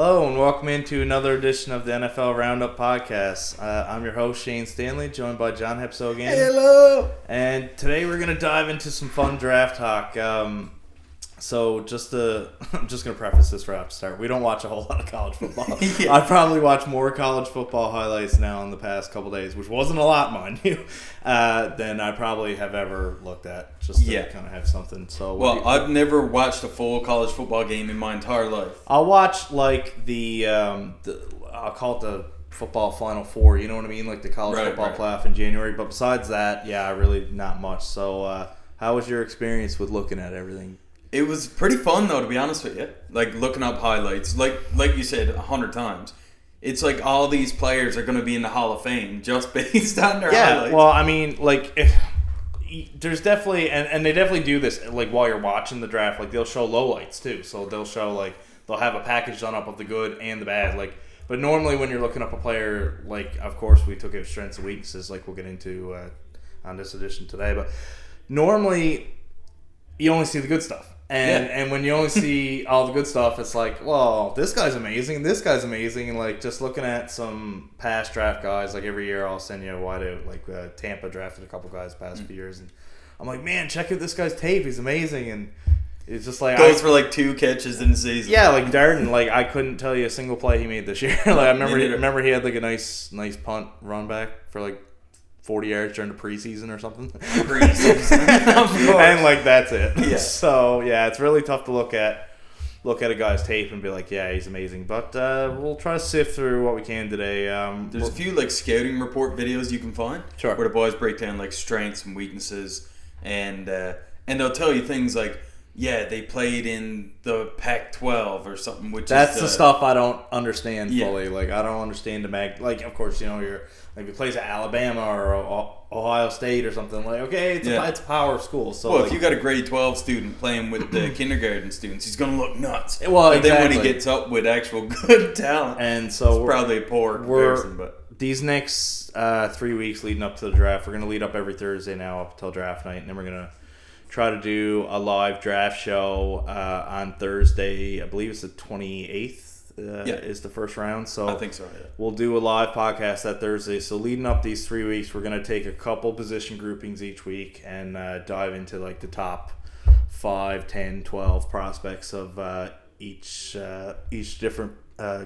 Hello and welcome into another edition of the NFL Roundup Podcast. I'm your host Shane Stanley, joined by John Hepso again. Hello! And today we're going to dive into some fun draft talk. I'm just going to preface this right off the start. We don't watch a whole lot of college football. Yeah. I probably watched more college football highlights now in the past couple days, which wasn't a lot, mind you, than I probably have ever looked at, just to kind of have something. So, I've never watched a full college football game in my entire life. I'll watch like the I'll call it the football Final Four, you know what I mean? Like the college football playoff in January. But besides that, really not much. So how was your experience with looking at everything? It was pretty fun, though, to be honest with you. Like, looking up highlights. Like you said 100 times. It's like all these players are going to be in the Hall of Fame just based on their highlights. Yeah, well, I mean, like, there's definitely... And they definitely do this, like, while you're watching the draft. Like, they'll show lowlights, too. So they'll show, like... They'll have a package done up of the good and the bad. Like, but normally when you're looking up a player, like, of course, we took it strengths and weaknesses, like we'll get into on this edition today. But normally, you only see the good stuff. And when you only see all the good stuff, it's like, well, this guy's amazing, and like just looking at some past draft guys, like every year I'll send you a wide out, like Tampa drafted a couple guys past few years, and I'm like, man, check out this guy's tape, he's amazing, and it's just like goes for like 2 catches in the season. Yeah, like Darden, like I couldn't tell you a single play he made this year. Like I remember he had like a nice punt run back for like 40 yards during the preseason or something. And like that's it. Yeah. So it's really tough to look at a guy's tape and be like, yeah, he's amazing. But we'll try to sift through what we can today. There's a few like scouting report videos you can find, sure, where the boys break down like strengths and weaknesses, and they'll tell you things like, yeah, they played in the Pac-12 or something, that's the stuff I don't understand fully. Like, I don't understand like, of course, you're like, if he plays at Alabama or Ohio State or something, like, okay, it's a power school. So, well, if you got a grade 12 student playing with the kindergarten students, he's going to look nuts. Well, but then when he gets up with actual good talent, and so it's probably a poor comparison. But these next 3 weeks leading up to the draft, we're going to lead up every Thursday now up until draft night, and then we're going to try to do a live draft show on Thursday. I believe it's the 28th is the first round. So I think so, yeah. We'll do a live podcast that Thursday. So leading up these 3 weeks, we're going to take a couple position groupings each week and dive into like the top 5, 10, 12 prospects of each different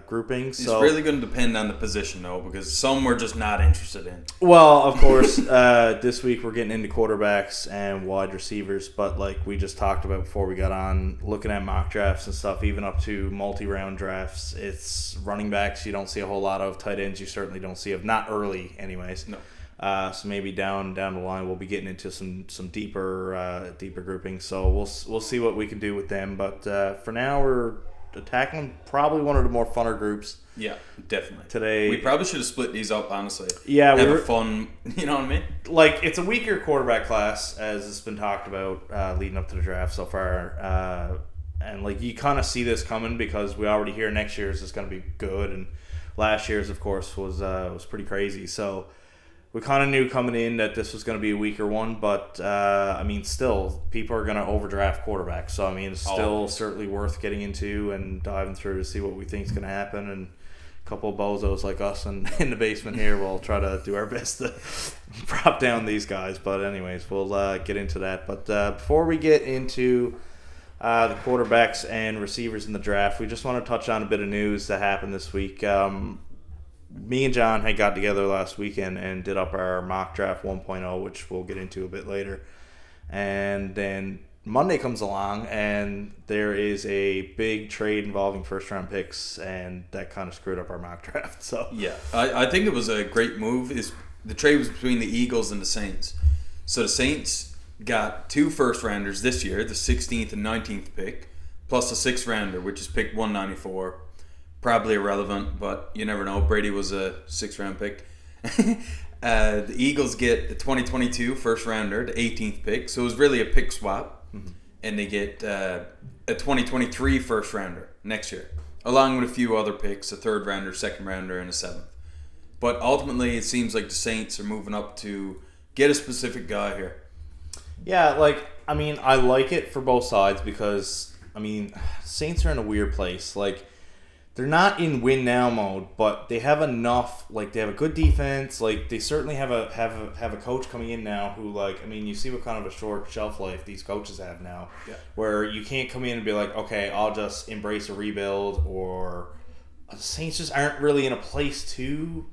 grouping. It's really going to depend on the position, though, because some we're just not interested in. Well, of course, this week we're getting into quarterbacks and wide receivers, but like we just talked about before we got on, looking at mock drafts and stuff, even up to multi-round drafts, it's running backs you don't see a whole lot of, tight ends you certainly don't see of, not early anyways. No. So maybe down the line we'll be getting into some deeper groupings, so we'll see what we can do with them, but for now we're attacking probably one of the more funner groups. Yeah, definitely. Today, we probably should have split these up, honestly. Yeah, have a fun, you know what I mean? Like, it's a weaker quarterback class, as has been talked about leading up to the draft so far. And like, you kind of see this coming because we already hear next year's is going to be good, and last year's, of course, was pretty crazy. So we kind of knew coming in that this was going to be a weaker one, but I mean, still, people are going to overdraft quarterbacks. So I mean, it's still certainly worth getting into and diving through to see what we think is going to happen. And a couple of bozos like us in the basement here will try to do our best to prop down these guys. But anyways, we'll get into that. But before we get into the quarterbacks and receivers in the draft, we just want to touch on a bit of news that happened this week. Me and John had got together last weekend and did up our mock draft 1.0, which we'll get into a bit later. And then Monday comes along, and there is a big trade involving first-round picks, and that kind of screwed up our mock draft. So yeah, I think it was a great move. The trade was between the Eagles and the Saints. So the Saints got 2 first-rounders this year, the 16th and 19th pick, plus a 6th-rounder, which is pick 194. Probably irrelevant, but you never know. Brady was a 6th-round pick. The Eagles get the 2022 first-rounder, the 18th pick. So it was really a pick swap. Mm-hmm. And they get a 2023 first-rounder next year, along with a few other picks, a 3rd-rounder, 2nd-rounder, and a 7th. But ultimately, it seems like the Saints are moving up to get a specific guy here. Yeah, like, I mean, I like it for both sides because, I mean, Saints are in a weird place. Like, they're not in win now mode, but they have enough. Like, they have a good defense. Like, they certainly have a coach coming in now who, like, I mean, you see what kind of a short shelf life these coaches have now, where you can't come in and be like, okay, I'll just embrace a rebuild, or the Saints just aren't really in a place to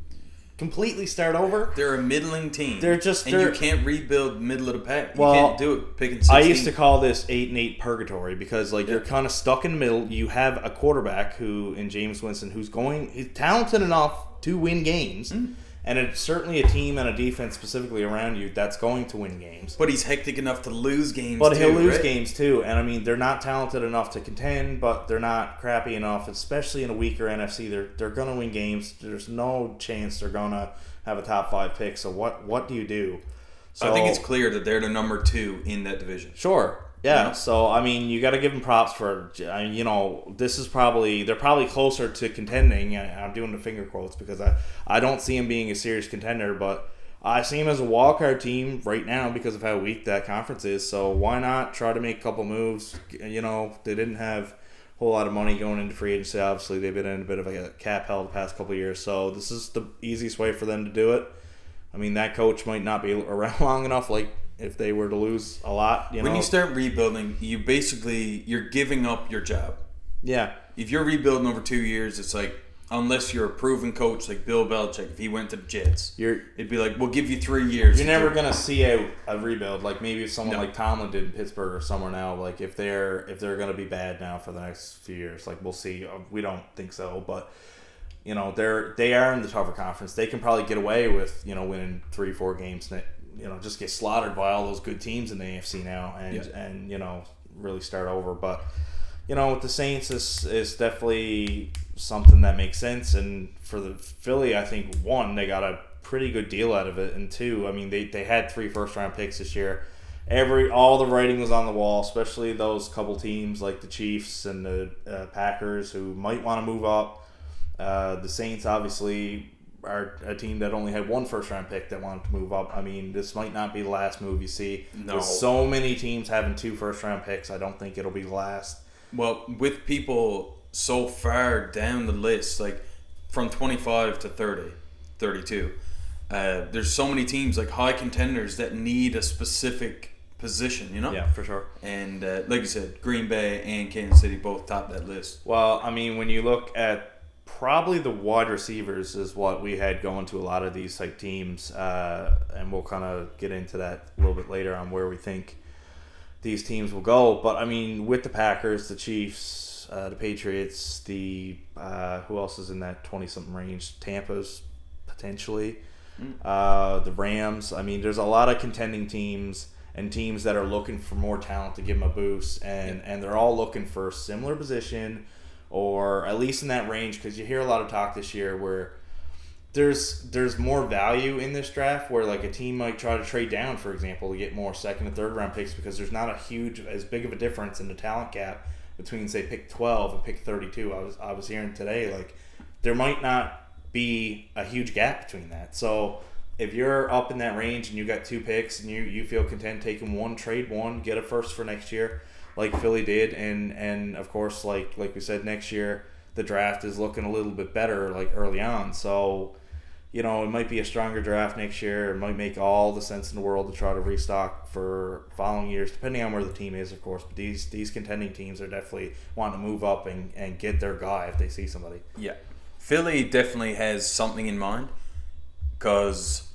completely start over. They're a middling team. You can't rebuild middle of the pack. You well, can't do it. Picking 16. I used to call this 8-8 purgatory because you're kind of stuck in the middle. You have a quarterback who, in Jameis Winston, he's talented enough to win games, and it's certainly a team and a defense specifically around you that's going to win games. But he's hectic enough to lose games. But he'll lose games too, and I mean they're not talented enough to contend, but they're not crappy enough, especially in a weaker NFC. They're gonna win games. There's no chance they're gonna have a top 5 pick. So what do you do? So, I think it's clear that they're the number 2 in that division. Sure. Yeah, so I mean, you got to give them props for, this is they're probably closer to contending. I'm doing the finger quotes because I don't see them being a serious contender, but I see them as a wildcard team right now because of how weak that conference is. So why not try to make a couple moves? They didn't have a whole lot of money going into free agency. Obviously, they've been in a bit of a cap hell the past couple of years, so this is the easiest way for them to do it. I mean, that coach might not be around long enough, like, if they were to lose a lot, When you start rebuilding, you're giving up your job. Yeah. If you're rebuilding over 2 years, it's like, unless you're a proven coach like Bill Belichick, if he went to the Jets, it'd be like, we'll give you 3 years. You're never going to see a rebuild. Like, maybe if someone like Tomlin did in Pittsburgh or somewhere now, like, if they're going to be bad now for the next few years, like, we'll see. We don't think so, but they are in the tougher conference. They can probably get away with, winning 3-4 games, just get slaughtered by all those good teams in the AFC now and really start over. But, with the Saints, is definitely something that makes sense. And for the Philly, I think, 1, they got a pretty good deal out of it. And 2, I mean, they had 3 first-round picks this year. All the writing was on the wall, especially those couple teams like the Chiefs and the Packers who might want to move up. The Saints, obviously, are a team that only had 1 first-round pick that wanted to move up. I mean, this might not be the last move you see. No. With so many teams having 2 first-round picks, I don't think it'll be the last. Well, with people so far down the list, like from 25 to 30, 32, there's so many teams, like high contenders, that need a specific position, Yeah, for sure. And like you said, Green Bay and Kansas City both top that list. Well, I mean, when you look at probably the wide receivers is what we had going to a lot of these type teams, and we'll kind of get into that a little bit later on where we think these teams will go. But I mean, with the Packers, the Chiefs, the Patriots, the who else is in that 20-something range? Tampa's potentially, the Rams. I mean, there's a lot of contending teams and teams that are looking for more talent to give them a boost, and they're all looking for a similar position, or at least in that range, because you hear a lot of talk this year where there's more value in this draft where like a team might try to trade down, for example, to get more second and third round picks because there's not as big of a difference in the talent gap between, say, pick 12 and pick 32. I was hearing today, like, there might not be a huge gap between that. So if you're up in that range and you got 2 picks and you feel content taking 1, trade 1, get a first for next year, like Philly did, and of course, like we said, next year the draft is looking a little bit better, like early on. So, it might be a stronger draft next year. It might make all the sense in the world to try to restock for following years, depending on where the team is, of course. But these contending teams are definitely wanting to move up and get their guy if they see somebody. Yeah, Philly definitely has something in mind, because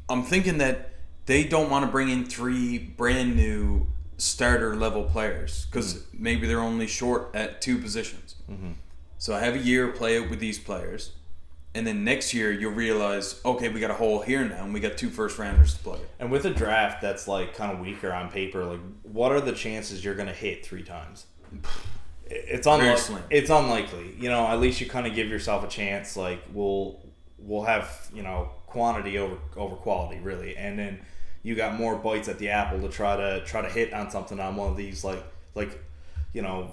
I'm thinking that they don't want to bring in 3 brand new starter level players because maybe they're only short at 2 positions. Mm-hmm. So I have a year play out with these players, and then next year you'll realize, okay, we got a hole here now, and we got 2 first rounders to play. And with a draft that's like kind of weaker on paper, like, what are the chances you're going to hit 3 times? It's unlikely. At least you kind of give yourself a chance. Like, we'll have quantity over quality, really, and then you got more bites at the apple to try to hit on something on one of these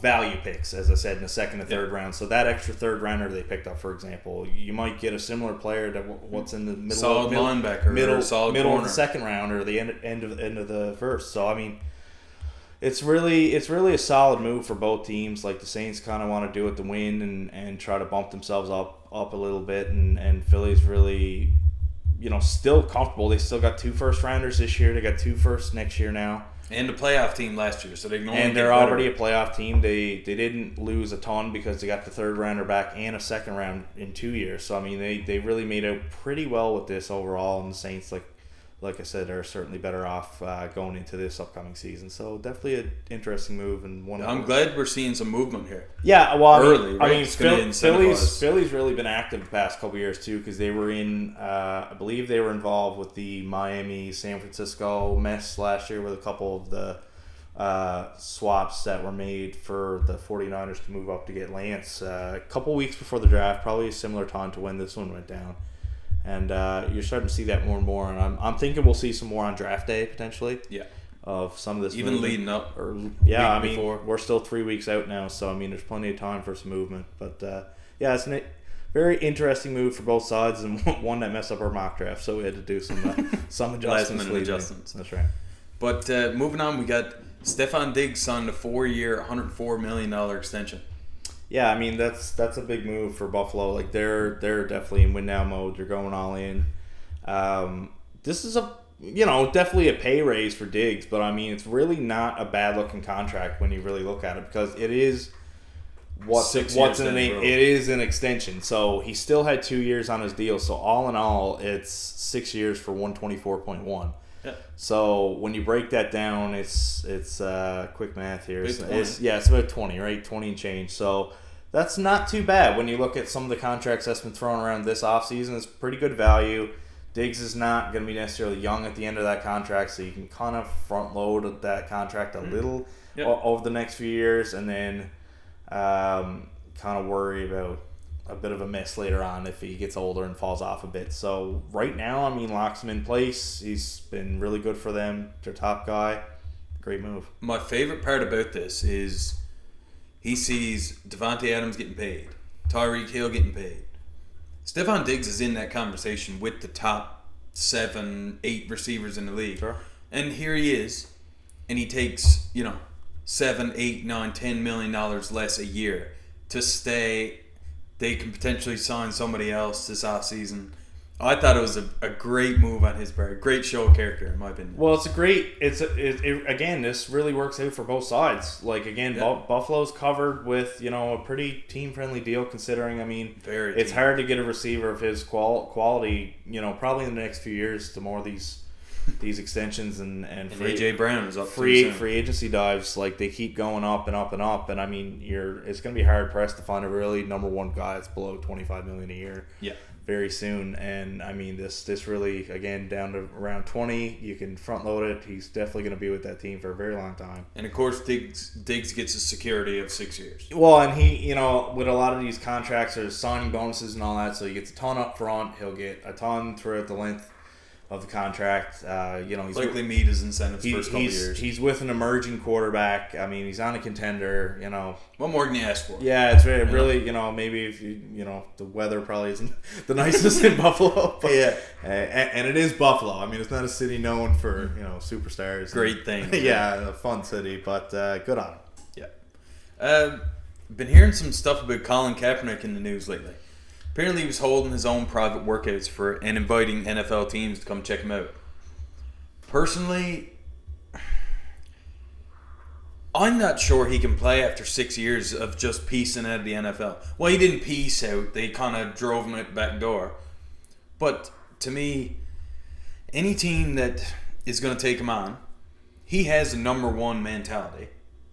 value picks, as I said, in the second and third round. So that extra third rounder they picked up, for example, you might get a similar player to what's in the middle, solid linebacker, middle solid middle corner. of the second round or the end of the first. So I mean, it's really a solid move for both teams. Like the Saints kind of want to do it to win and try to bump themselves up a little bit, and Philly's really, still comfortable. They still got 2 first-rounders this year. They got 2 firsts next year now. And a playoff team last year, so they normally and they're already a playoff team. They didn't lose a ton because they got the 3rd rounder back and a 2nd round in 2 years. So I mean, they really made out pretty well with this overall. And the Saints, like I said, are certainly better off going into this upcoming season. So definitely an interesting move and one. I'm glad we're seeing some movement here. Yeah, well, early. I mean, Philly's really been active the past couple years too, because they were in. I believe they were involved with the Miami San Francisco mess last year with a couple of the swaps that were made for the 49ers to move up to get Lance a couple weeks before the draft, probably a similar time to when this one went down. And you're starting to see that more and more, and I'm thinking we'll see some more on draft day potentially. Yeah. Of some of this even movement. leading up. Or yeah, I mean we're still 3 weeks out now, so I mean there's plenty of time for some movement. But yeah, it's a very interesting move for both sides, and one that messed up our mock draft, so we had to do some adjustments. Last-minute adjustments. That's right. But moving on, we got Stephon Diggs signed a 4-year, $104 million extension. Yeah, I mean that's a big move for Buffalo. Like they're definitely in win now mode. They're going all in. This is definitely a pay raise for Diggs, but I mean it's really not a bad looking contract when you really look at it, because it is it is an extension. So he still had 2 years on his deal. So all in all, it's 6 years for 124.1. Yeah. So when you break that down, it's quick math here. It's about 20, right? 20 and change. So that's not too bad when you look at some of the contracts that's been thrown around this offseason. It's pretty good value. Diggs is not going to be necessarily young at the end of that contract, so you can kind of front load that contract a little over the next few years, and then kind of worry about a bit of a miss later on if he gets older and falls off a bit. So right now, I mean, locks him in place. He's been really good for them. Their top guy. Great move. My favorite part about this is he sees Devontae Adams getting paid, Tyreek Hill getting paid. Stephon Diggs is in that conversation with the top 7, 8 receivers in the league. Sure. And here he is, and he takes, $7, $8, $9, $10 million less a year to stay. They can potentially sign somebody else this offseason. I thought it was a great move on his part. Great show of character, in my opinion. Well, again, this really works out for both sides. Like, again, Buffalo's covered with, a pretty team-friendly deal, considering, I mean, it's hard to get a receiver of his quality, probably in the next few years, the more these extensions and A.J. Brown is up free agency dives, like, they keep going up and up and up, and I mean, it's going to be hard pressed to find a really number one guy that's below $25 million a year. Yeah. Very soon, and I mean this really, again, down to around 20. You can front load it. He's definitely going to be with that team for a very long time. And of course, Diggs gets a security of 6 years. Well, and he, with a lot of these contracts, there's signing bonuses and all that, so he gets a ton up front. He'll get a ton throughout the length of the contract. He's likely meet his incentives first couple years. He's with an emerging quarterback. I mean, he's on a contender. What more can you ask for? Yeah, it's really maybe if the weather probably isn't the nicest in Buffalo. But, yeah, and it is Buffalo. I mean, it's not a city known for superstars. Great thing. Yeah, a fun city, but good on him. Yeah. Been hearing some stuff about Colin Kaepernick in the news lately. Apparently, he was holding his own private workouts and inviting NFL teams to come check him out. Personally, I'm not sure he can play after 6 years of just piecing out of the NFL. Well, he didn't piece out. They kind of drove him out the back door. But to me, any team that is going to take him on, he has a number one mentality.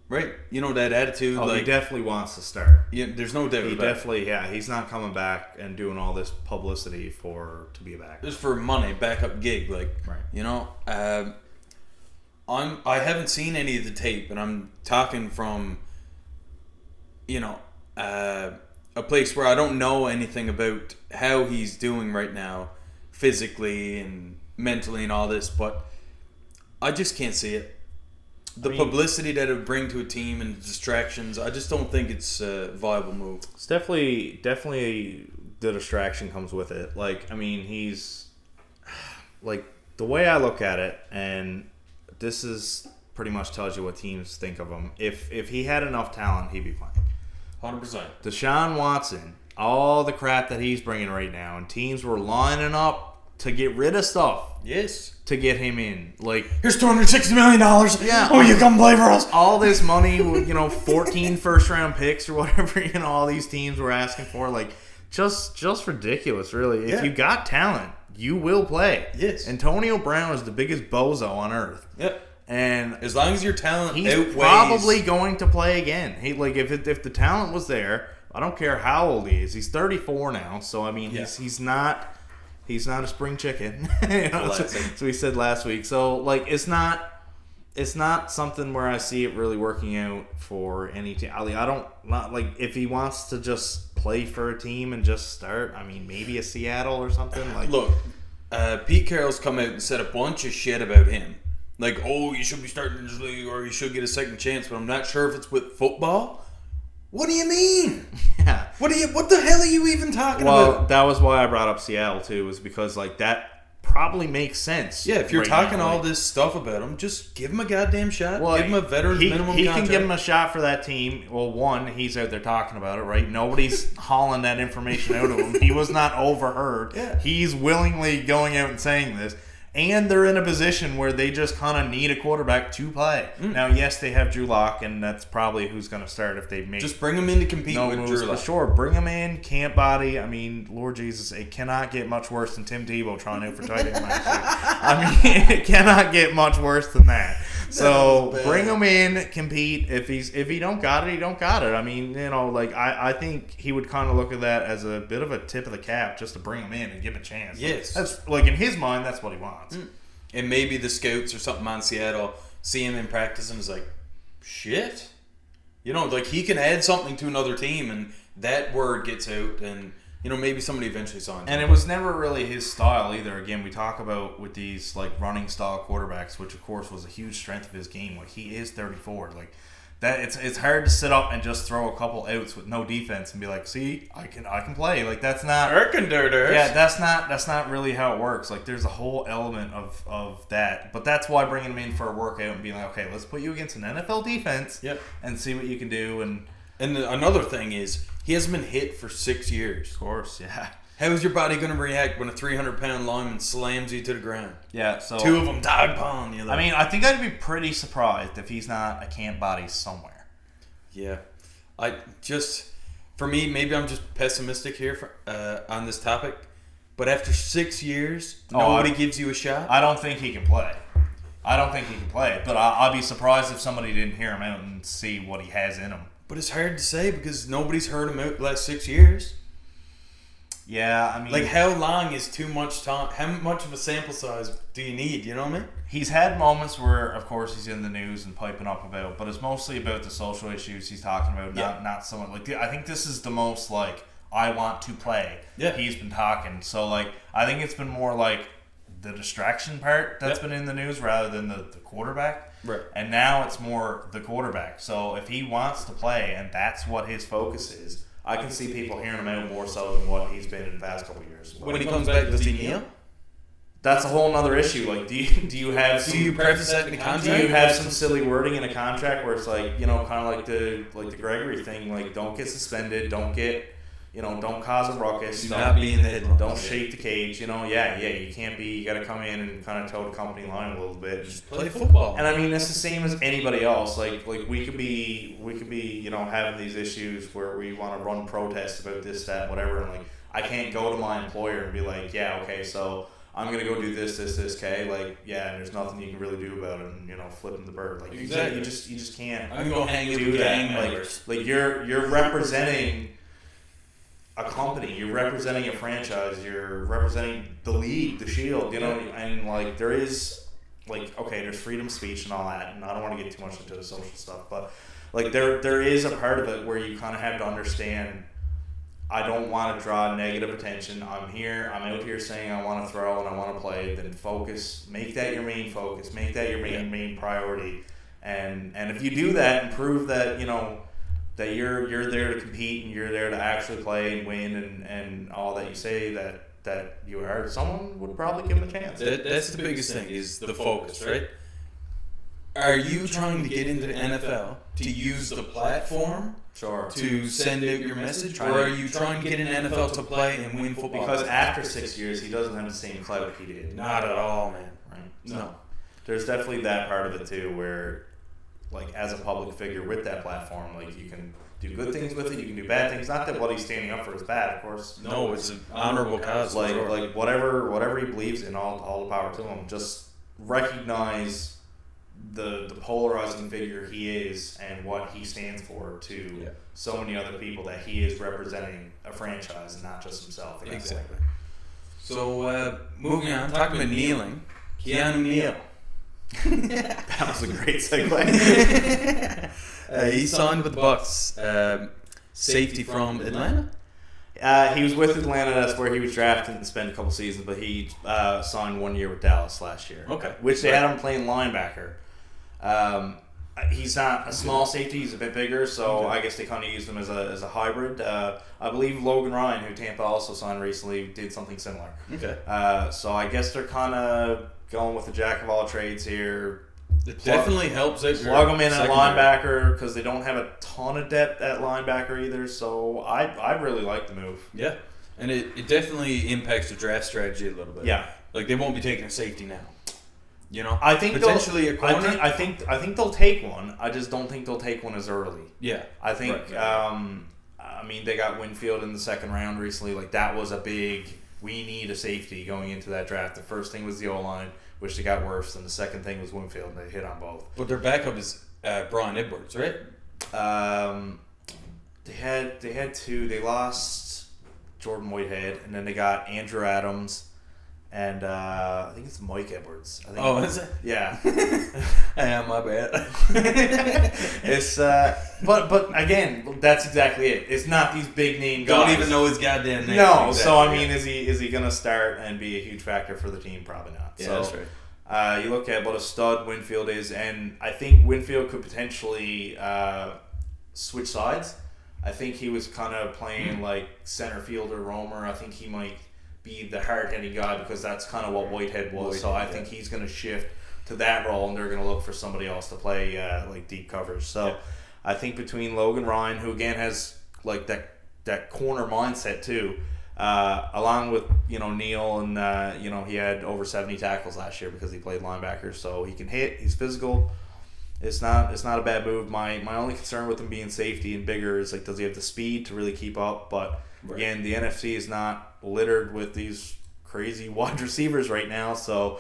Right? That attitude. Oh, he definitely wants to start. Yeah, there's no doubt about it. He's not coming back and doing all this publicity to be a backup. Just for money, backup gig. Right. I haven't seen any of the tape, and I'm talking from, a place where I don't know anything about how he's doing right now, physically and mentally and all this, but I just can't see it. Publicity that it would bring to a team and distractions, I just don't think it's a viable move. It's definitely the distraction comes with it. Like, I mean, he's like, the way I look at it, and this is pretty much tells you what teams think of him. If he had enough talent, he'd be playing. 100%. Deshaun Watson, all the crap that he's bringing right now, and teams were lining up to get rid of stuff. Yes. To get him in. Like, here's $260 million. Yeah. Oh, you come play for us. All this money, 14 first-round picks or whatever, all these teams were asking for. Like, just ridiculous, really. If you got talent, you will play. Yes. Antonio Brown is the biggest bozo on earth. Yep. And as long as your talent he's outweighs... probably going to play again. If the talent was there, I don't care how old he is. He's 34 now, so I mean, he's not a spring chicken. So we said last week. So like, it's not something where I see it really working out for any team. Not like if he wants to just play for a team and just start. I mean, maybe a Seattle or something. Like, look, Pete Carroll's come out and said a bunch of shit about him. Like, oh, you should be starting in this league or you should get a second chance, but I'm not sure if it's with football. What do you mean? Yeah. What the hell are you even talking about? Well, that was why I brought up Seattle too, was because like that probably makes sense. Yeah, if you're talking all this stuff about him, just give him a goddamn shot. Well, give him a veteran's minimum contract. He can give him a shot for that team. Well, one, he's out there talking about it, right? Nobody's hauling that information out of him. He was not overheard. Yeah. He's willingly going out and saying this. And they're in a position where they just kind of need a quarterback to play. Now, yes, they have Drew Lock, and that's probably who's going to start if they make... Just bring him in to compete with moves, Drew Lock. Sure, bring him in, camp body. I mean, Lord Jesus, it cannot get much worse than Tim Tebow trying out for tight end last year. I mean, it cannot get much worse than that. So bring him in, compete. If he don't got it, he don't got it. I mean, I think he would kind of look at that as a bit of a tip of the cap just to bring him in and give him a chance. Yes, that's like in his mind, that's what he wants. And maybe the scouts or something on Seattle see him in practice and is like, shit, like he can add something to another team, and that word gets out, and maybe somebody eventually saw him. And it was never really his style either. Again, we talk about with these like running style quarterbacks, which of course was a huge strength of his game. Like, he is 34. Like that, it's hard to sit up and just throw a couple outs with no defense and be like, see, I can play. Like, that's not. Yeah, that's not really how it works. Like, there's a whole element of that. But that's why bringing him in for a workout and being like, okay, let's put you against an NFL defense. Yep. And see what you can do. And another thing is, he hasn't been hit for 6 years. Of course, yeah. How is your body going to react when a 300-pound lineman slams you to the ground? Yeah, so... Two of them dog pound you. I mean, I think I'd be pretty surprised if he's not a camp body somewhere. Yeah. For me, maybe I'm just pessimistic here on this topic, but after 6 years, nobody gives you a shot? I don't think he can play. But I'll be surprised if somebody didn't hear him out and see what he has in him. But it's hard to say because nobody's heard him out the last 6 years. Yeah, I mean... Like, how long is too much time? How much of a sample size do you need? You know what I mean? He's had moments where, of course, he's in the news and piping up about, but it's mostly about the social issues he's talking about, not so much... Like, I think this is the most, like, I want to play. Yeah. He's been talking. So, like, I think it's been more, like, the distraction part that's been in the news rather than the quarterback. Right. And now it's more the quarterback. So, if he wants to play and that's what his focus is... I can see people hearing him out more so than what he's been in the past couple of years. When he comes back, does he kneel? That's a whole other issue. Like, do you have some, do you preface that in a contract? Do you have some silly wording in a contract where it's like, kind of like the Gregory thing, like, don't get suspended, don't get, don't cause a ruckus, not be in the headline, don't shake the cage, you can't be, you got to come in and kind of toe the company line a little bit. Just play football. And I mean, it's the same as anybody else. Like we could be, having these issues where we want to run protests about this, that, whatever, and like, I can't go to my employer and be like, yeah, okay, so I'm gonna go do this, K. Like, yeah, and there's nothing you can really do about it, and flipping the bird. Like, exactly. you just can't. I'm gonna go hang do that. Like you're representing a company, you're representing a franchise, you're representing the league, the Shield, and like there is, like, okay, there's freedom of speech and all that, and I don't want to get too much into the social stuff, but like there is a part of it where you kind of have to understand, I don't want to draw negative attention. I'm out here saying I want to throw and I want to play. Then focus, make that your main focus, make that your main priority, and if you do that and prove that that you're there to compete and you're there to actually play and win and all that you say that you are, someone would probably give him a chance. That's the biggest thing is the focus, right? are you trying to get into the NFL to use the platform to send out your message, or are you trying to get in the NFL to play and win football? Because after 6 years, he doesn't have the same clout he did. Not at all, man. Right? No. There's definitely that part of it too, where, like, as a public figure with that platform, like, you can do good things with it, you can do bad things. Not that what he's standing up for is bad, of course. No, it's an honorable cause. Like whatever he believes in, all the power to him. Just recognize the polarizing figure he is and what he stands for to so many other people, that he is representing a franchise and not just himself. Exactly. So moving on, talking about kneeling, Keanu Neal. That was a great segue. He signed with the Bucs. Safety from Atlanta? He was with Atlanta. That's where he was drafted and spent a couple seasons, but he signed 1 year with Dallas last year. Okay. Which they had him playing linebacker. He's not a small safety. He's a bit bigger, so I guess they kind of used him as a hybrid. I believe Logan Ryan, who Tampa also signed recently, did something similar. Okay. So I guess they're kind of going with the jack of all trades here. It definitely helps out. Plug them in at linebacker because they don't have a ton of depth at linebacker either. So I really like the move. Yeah, and it definitely impacts the draft strategy a little bit. Yeah, like they won't be taking a safety now. You know, I think potentially a corner. I think they'll take one. I just don't think they'll take one as early. Yeah, I think. Right. I mean, they got Winfield in the second round recently. Like, that was a big. We need a safety going into that draft. The first thing was the O-line, which they got worse, and the second thing was Winfield, and they hit on both. But their backup is Brian Edwards, right? They had two. They lost Jordan Whitehead, and then they got Andrew Adams, and I think it's Mike Edwards. I think is it? Yeah. My bad. It's but again, that's exactly it. It's not these big name guys. Don't even know his goddamn name. No, exactly. So I mean, is he gonna start and be a huge factor for the team? Probably not. Yeah, so, that's right. You look at what a stud Winfield is, and I think Winfield could potentially switch sides. I think he was kind of playing like center fielder roamer. I think he might be the hard-hitting guy because that's kind of what Whitehead was. So I think he's going to shift to that role, and they're going to look for somebody else to play like deep coverage. So I think between Logan Ryan, who again has like that corner mindset too, along with Neal, and he had over 70 tackles last year because he played linebacker, so he can hit. He's physical. It's not a bad move. My only concern with him being safety and bigger is, like, does he have the speed to really keep up? But again, the NFC is not littered with these crazy wide receivers right now, so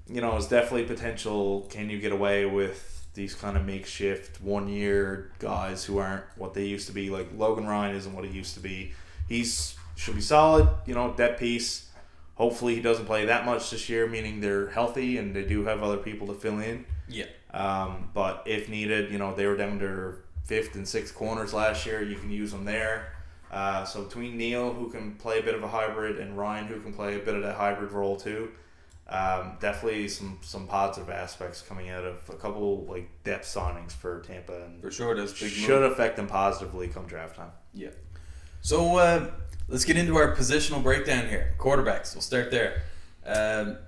it's definitely potential. Can you get away with these kind of makeshift 1 year guys who aren't what they used to be? Like, Logan Ryan isn't what he used to be. Should be solid, depth piece. Hopefully he doesn't play that much this year, meaning they're healthy and they do have other people to fill in. Yeah. But if needed, they were down to 5th and 6th corners last year. You can use them there. So between Neal, who can play a bit of a hybrid, and Ryan, who can play a bit of that hybrid role too, definitely some positive aspects coming out of a couple like depth signings for Tampa. And for sure, that's big should affect them positively come draft time. Yeah. So let's get into our positional breakdown here. Quarterbacks. We'll start there. We're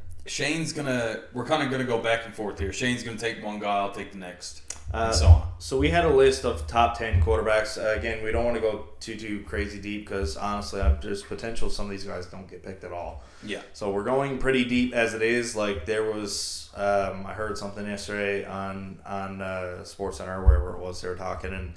kind of gonna go back and forth here. Shane's gonna take one guy, I'll take the next, and so on. So we had a list of top 10 quarterbacks. Again, we don't want to go too crazy deep because honestly, there's potential some of these guys don't get picked at all. Yeah. So we're going pretty deep as it is. Like, there was, I heard something yesterday on SportsCenter, wherever it was they were talking, and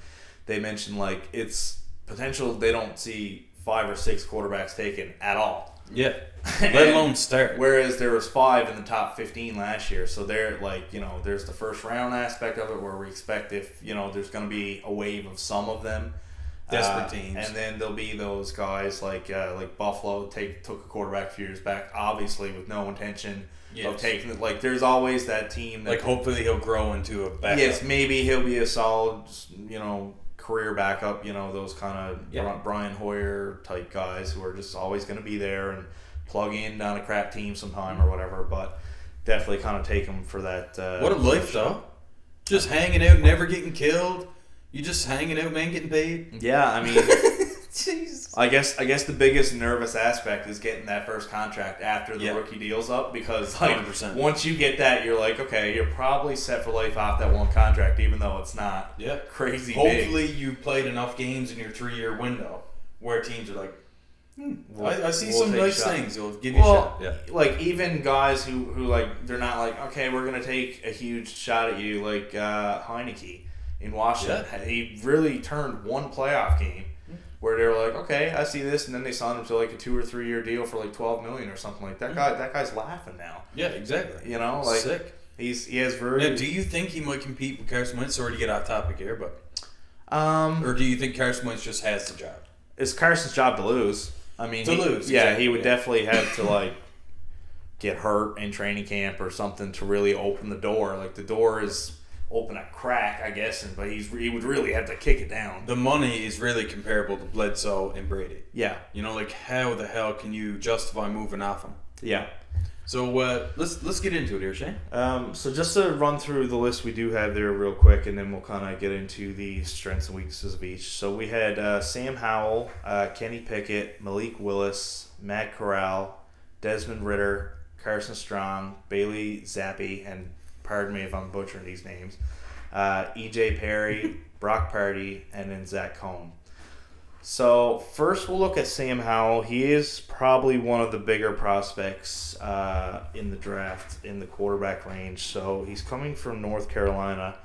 they mentioned like it's potential they don't see 5 or 6 quarterbacks taken at all. Yeah, let alone start. Whereas there was 5 in the top 15 last year, so they're like, there's the first round aspect of it where we expect if there's going to be a wave of some of them, desperate teams, and then there'll be those guys like Buffalo took a quarterback a few years back, obviously with no intention of taking it. Like, there's always that team that, like, hopefully he'll grow into a backup. Yes, maybe he'll be a solid, career backup, those kind of Brian Hoyer type guys who are just always going to be there and plug in on a crap team sometime or whatever, but definitely kind of take them for that. What a life, though. Just hanging out, never getting killed. You just hanging out, man, getting paid. Yeah, I mean, Jesus I guess the biggest nervous aspect is getting that first contract after the rookie deal's up, because 100%. Once you get that, you're like, okay, you're probably set for life off that one contract, even though it's not crazy Hopefully big. you played enough games in your 3-year window where teams are like, I see we'll some nice things. It'll give you a shot. Yeah. Like, even guys who like, they're not like, okay, we're going to take a huge shot at you, like Heineke in Washington. Yeah. He really turned one playoff game where they were like, okay, I see this, and then they signed him to like a 2 or 3 year deal for like $12 million or something like that. That guy's laughing now. Yeah, exactly. You know, like sick. He has very. Now, do you think he might compete with Carson Wentz? Sorry to get off topic here, but or do you think Carson Wentz just has the job? It's Carson's job to lose. I mean, he would definitely have to like get hurt in training camp or something to really open the door. Like, the door is open a crack, I guess, but he would really have to kick it down. The money is really comparable to Bledsoe and Brady. Yeah. You know, like, how the hell can you justify moving off him? Yeah. So let's get into it here, Shane. So just to run through the list we do have there real quick, and then we'll kind of get into the strengths and weaknesses of each. So we had Sam Howell, Kenny Pickett, Malik Willis, Matt Corral, Desmond Ritter, Carson Strong, Bailey Zappi, and pardon me if I'm butchering these names, E.J. Perry, Brock Purdy, and then Zach Cohen. So first we'll look at Sam Howell. He is probably one of the bigger prospects in the draft in the quarterback range. So he's coming from North Carolina.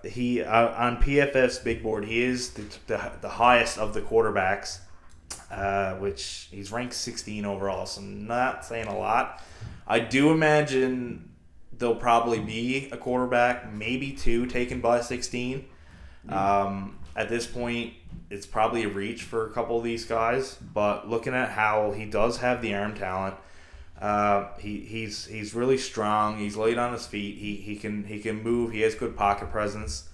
He on PFF's big board, he is the highest of the quarterbacks, which he's ranked 16 overall. So not saying a lot. I do imagine there'll probably be a quarterback, maybe two, taken by 16. At this point, it's probably a reach for a couple of these guys, but looking at Howell, he does have the arm talent. He's really strong. He's light on his feet. He can move. He has good pocket presence.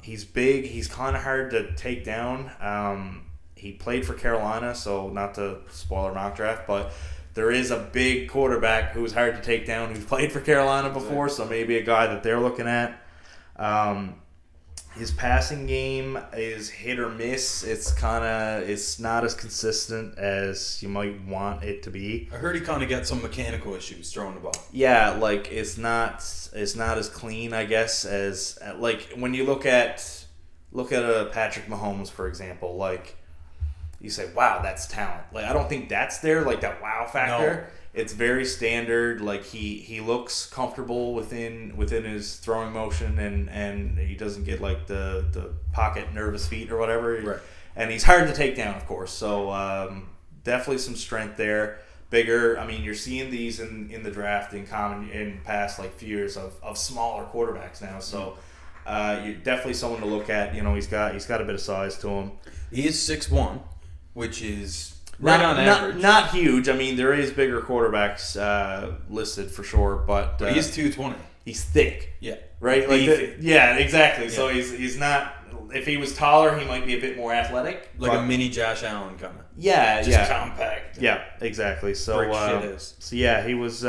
He's big. He's kind of hard to take down. He played for Carolina, so not to spoil our mock draft, but there is a big quarterback who's hard to take down who's played for Carolina before, so maybe a guy that they're looking at. His passing game is hit or miss. It's not as consistent as you might want it to be. I heard he kind of got some mechanical issues throwing the ball. Yeah, like it's not as clean, I guess, as like when you look at a Patrick Mahomes, for example. Like, you say, wow, that's talent. Like, I don't think that's there, like that wow factor. No. It's very standard. Like, he looks comfortable within his throwing motion, and he doesn't get like the pocket nervous feet or whatever. Right. And he's hard to take down, of course. So definitely some strength there. Bigger. I mean, you're seeing these in the draft in past like few years of smaller quarterbacks now. So you're definitely someone to look at. You know, he's got a bit of size to him. He is 6'1", which is right on average. Not huge. I mean, there is bigger quarterbacks listed for sure, but he's 220. He's thick. Yeah. Right? Like yeah, exactly. Yeah. So he's not. If he was taller, he might be a bit more athletic. Like a mini Josh Allen kind of. Yeah, just compact. Yeah, exactly. So so yeah, he was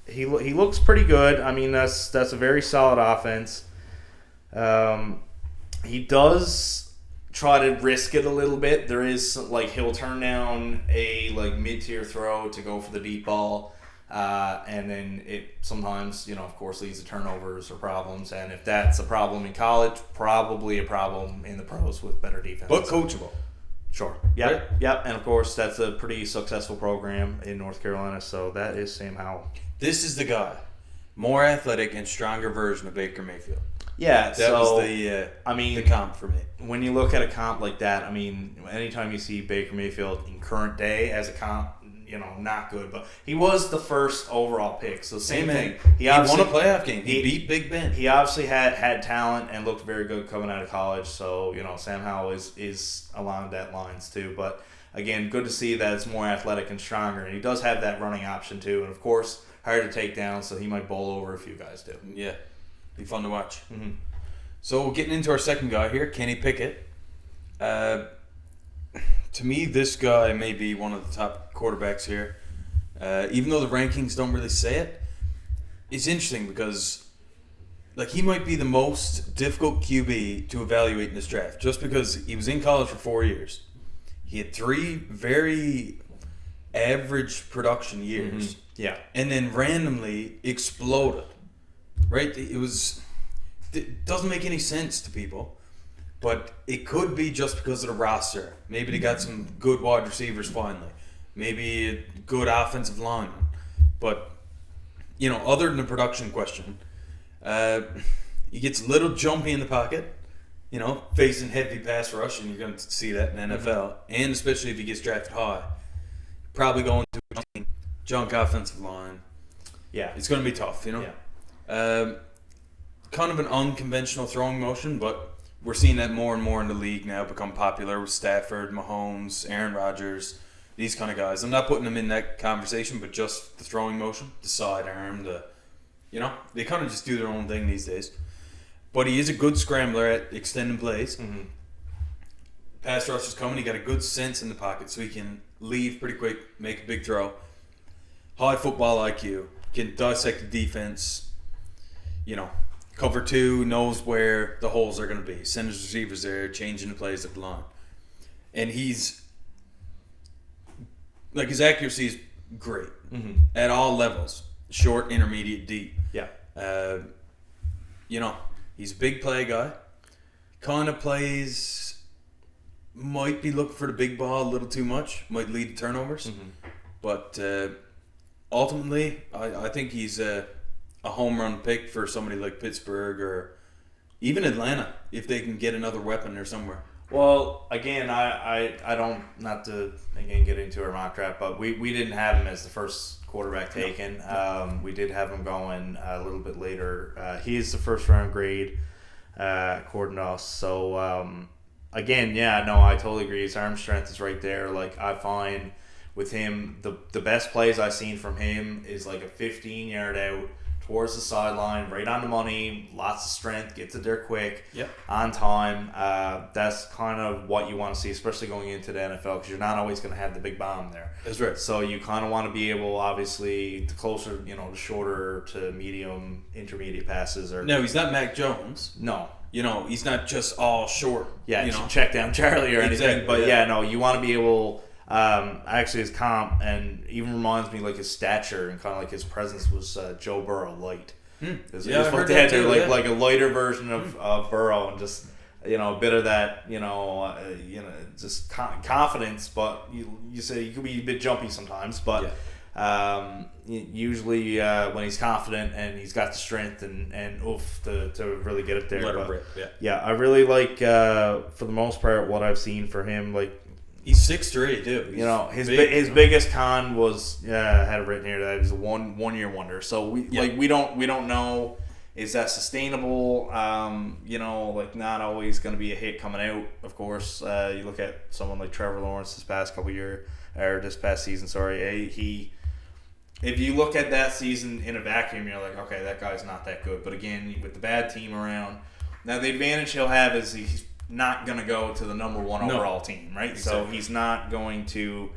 he looks pretty good. I mean, that's a very solid offense. He does try to risk it a little bit. There is like he'll turn down a like mid-tier throw to go for the deep ball, and then it sometimes, you know, of course, leads to turnovers or problems. And if that's a problem in college, probably a problem in the pros with better defense. But coachable. Sure. Yep. Right? Yep. And of course, that's a pretty successful program in North Carolina. So that is Sam Howell. This is the guy, more athletic and stronger version of Baker Mayfield. Yeah, that was the comp for me. When you look at a comp like that, I mean, anytime you see Baker Mayfield in current day as a comp, you know, not good. But he was the first overall pick, so same thing. He won a playoff game. He beat Big Ben. He obviously had talent and looked very good coming out of college. So, you know, Sam Howell is along that lines too. But again, good to see that it's more athletic and stronger, and he does have that running option too. And of course, hard to take down, so he might bowl over a few guys too. Yeah. Be fun to watch. Mm-hmm. So getting into our second guy here, Kenny Pickett. To me, this guy may be one of the top quarterbacks here. Even though the rankings don't really say it, it's interesting because like he might be the most difficult QB to evaluate in this draft, just because he was in college for 4 years. He had 3 very average production years. Yeah. And then randomly exploded. Right? It doesn't make any sense to people. But it could be just because of the roster. Maybe they got some good wide receivers finally. Maybe a good offensive line. But, other than the production question, he gets a little jumpy in the pocket. Facing heavy pass rush, and you're going to see that in the NFL. And especially if he gets drafted high. Probably going to a junk offensive line. Yeah. It's going to be tough, Yeah. Kind of an unconventional throwing motion, but we're seeing that more and more in the league now become popular with Stafford, Mahomes, Aaron Rodgers, these kind of guys. I'm not putting them in that conversation, but just the throwing motion, the sidearm, they kind of just do their own thing these days. But he is a good scrambler at extending plays. Mm-hmm. Pass rush is coming. He got a good sense in the pocket, so he can leave pretty quick, make a big throw. High football IQ, can dissect the defense. Cover 2, knows where the holes are going to be. Send his receivers there, changing the plays at the line. And he's his accuracy is great at all levels, short, intermediate, deep. Yeah. He's a big play guy. Kind of plays, might be looking for the big ball a little too much, might lead to turnovers. But ultimately, I think he's a home run pick for somebody like Pittsburgh or even Atlanta if they can get another weapon there somewhere. Well, again, I don't, not to again get into our mock draft, but we didn't have him as the first quarterback taken. No. We did have him going a little bit later. He is the first round grade according to us. So again, I totally agree. His arm strength is right there. Like I find with him, the best plays I've seen from him is like a 15-yard out towards the sideline, right on the money, lots of strength, gets it there quick, on time. That's kind of what you want to see, especially going into the NFL, because you're not always going to have the big bomb there. That's right. So you kind of want to be able, obviously, the closer, the shorter to medium, intermediate passes. Or no, he's not Mac Jones. No. He's not just all short. Yeah, check down Charlie or anything. Exactly, but you want to be able... actually, his comp and even reminds me like his stature and kind of like his presence was Joe Burrow light. It was what they had there, like a lighter version of Burrow, and just a bit of that just confidence. But you say he could be a bit jumpy sometimes, but usually when he's confident and he's got the strength and to really get it there. Let him rip. I really like for the most part what I've seen for him. Like, he's 6'3", too. His biggest con was had it written here that it was a one year wonder. So we don't know, is that sustainable? Not always going to be a hit coming out. Of course, you look at someone like Trevor Lawrence this past season. Sorry, if you look at that season in a vacuum, you're like, okay, that guy's not that good. But again, with the bad team around, now the advantage he'll have is he's not going to go to the number 1 overall team, right? Exactly. So he's not going to...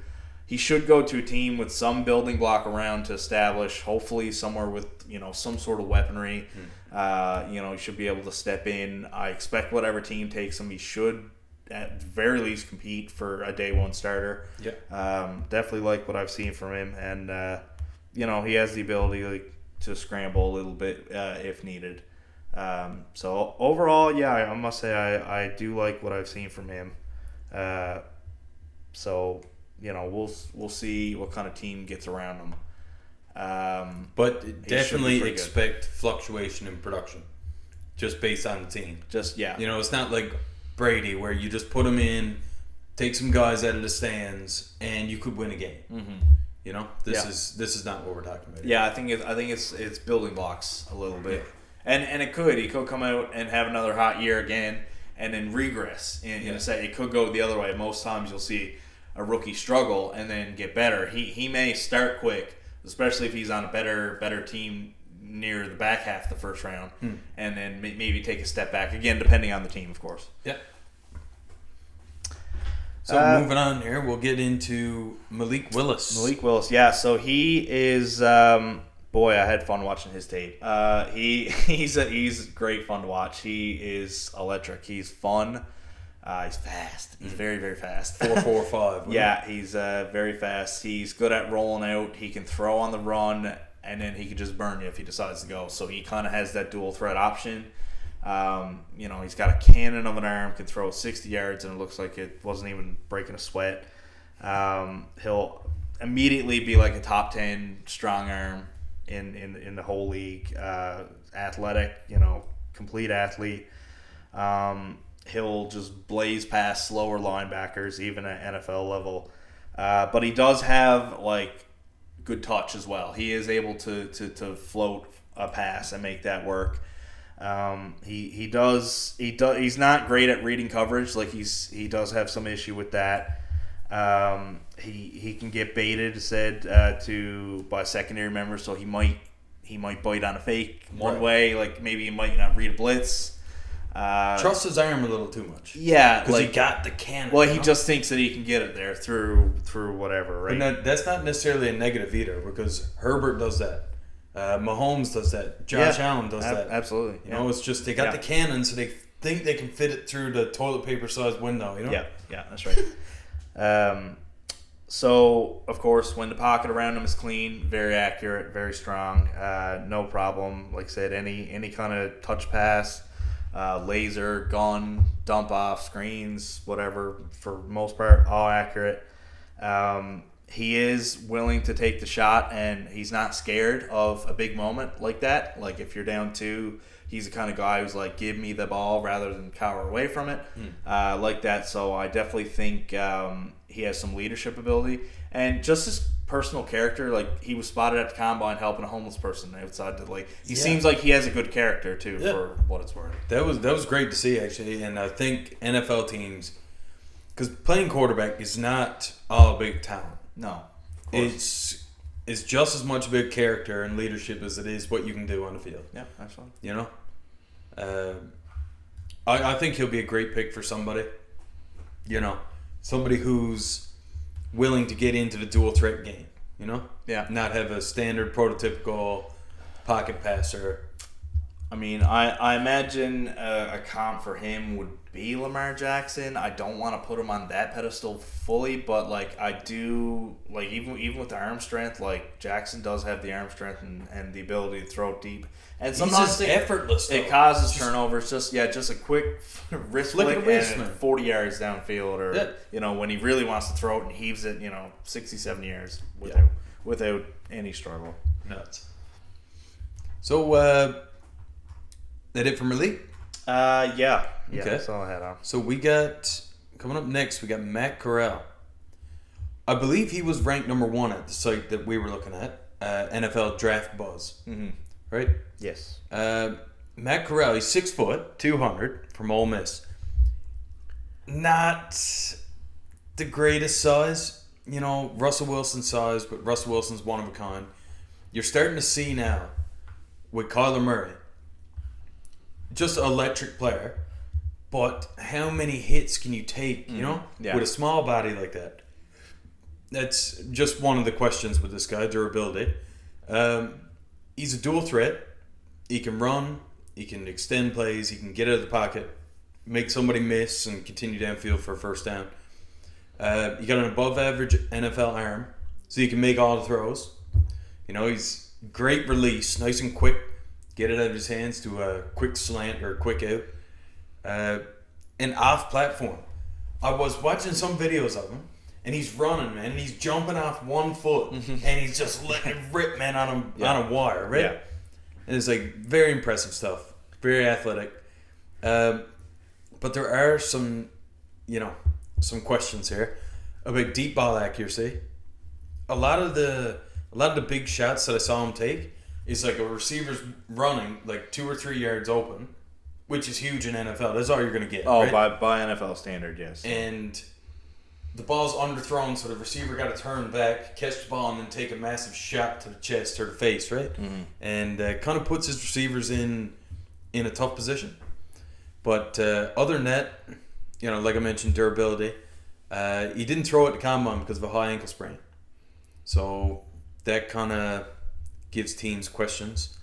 He should go to a team with some building block around to establish, hopefully somewhere with, some sort of weaponry. He should be able to step in. I expect whatever team takes him, he should at the very least compete for a day 1 starter. Definitely like what I've seen from him. And, he has the ability to scramble a little bit if needed. So overall, I must say I do like what I've seen from him. So we'll see what kind of team gets around him. But definitely expect fluctuation in production, just based on the team. It's not like Brady where you just put him in, take some guys out of the stands, and you could win a game. This is not what we're talking about. Yeah, I think it's building blocks a little bit. And he could come out and have another hot year again and then regress. It could go the other way. Most times you'll see a rookie struggle and then get better. He may start quick, especially if he's on a better team near the back half of the first round, and then maybe take a step back, again, depending on the team, of course. Yeah. So moving on here, we'll get into Malik Willis. So he is... Boy, I had fun watching his tape. He's great fun to watch. He is electric. He's fun. He's fast. He's very, very fast. 4.45. Yeah, he's very fast. He's good at rolling out. He can throw on the run, and then he can just burn you if he decides to go. So he kind of has that dual threat option. He's got a cannon of an arm, can throw 60 yards, and it looks like it wasn't even breaking a sweat. He'll immediately be like a top 10 strong arm in the whole league. Athletic, complete athlete. He'll just blaze past slower linebackers, even at NFL level. But he does have good touch as well. He is able to float a pass and make that work. He's not great at reading coverage. He does have some issue with that. He can get baited, by secondary members, so he might bite on a fake one way. Maybe he might not read a blitz. Trust his arm a little too much. Yeah, because he got the cannon. Well, he just thinks that he can get it there through whatever, right? And that's not necessarily a negative either, because Herbert does that. Mahomes does that. Josh Allen does that. Absolutely. It's just they got the cannon, so they think they can fit it through the toilet paper sized window. Yeah, that's right. So of course, when the pocket around him is clean, very accurate, very strong, no problem. Like I said, any kind of touch pass. Laser, gun, dump off, screens, whatever, for most part, all accurate. He is willing to take the shot, and he's not scared of a big moment like that. Like if you're down 2, he's the kind of guy who's like, give me the ball rather than cower away from it, like that. So I definitely think he has some leadership ability. And just his personal character, he was spotted at the combine helping a homeless person outside. He seems like he has a good character too, for what it's worth. That was great to see, actually. And I think NFL teams, because playing quarterback is not all big talent. No, it's just as much about character and leadership as it is what you can do on the field. Yeah, absolutely. I think he'll be a great pick for somebody. Somebody who's willing to get into the dual threat game, Yeah. Not have a standard prototypical pocket passer. I mean, I imagine a comp for him would be Lamar Jackson. I don't want to put him on that pedestal fully, but I do even with the arm strength, Jackson does have the arm strength and the ability to throw it deep. And sometimes it's effortless. It causes turnovers. Just a quick wrist flick and 40 yards downfield, or when he really wants to throw it and heaves it, 60-70 yards without any struggle. Nuts. So that it for Malik? Yeah. Okay. That's all I had on. So we got, coming up next, we got Matt Corral. I believe he was ranked number 1 at the site that we were looking at, NFL Draft Buzz. Mm-hmm. Right? Yes. Matt Corral, he's 6 foot, 200 from Ole Miss. Not the greatest size, Russell Wilson size, but Russell Wilson's one of a kind. You're starting to see now with Kyler Murray, just an electric player, but how many hits can you take, with a small body like that? That's just one of the questions with this guy, durability. He's a dual threat. He can run, he can extend plays, he can get out of the pocket, make somebody miss, and continue downfield for a first down. You got an above-average NFL arm, so you can make all the throws. He's great release, nice and quick. Get it out of his hands to a quick slant or a quick out. And off platform. I was watching some videos of him, and he's running, man, and he's jumping off 1 foot, and he's just letting it rip, man, on a wire, right? Yeah. And it's very impressive stuff, very athletic. But there are some questions here about deep ball accuracy. A lot of the big shots that I saw him take is a receiver's running 2 or 3 yards open, which is huge in NFL. That's all you're going to get. Oh, right? by NFL standard, yes. And the ball's underthrown, so the receiver got to turn back, catch the ball, and then take a massive shot to the chest or the face, right? Mm-hmm. And kind of puts his receivers in a tough position. But other than that, like I mentioned, durability. He didn't throw at the combine because of a high ankle sprain. So that kind of gives teams questions.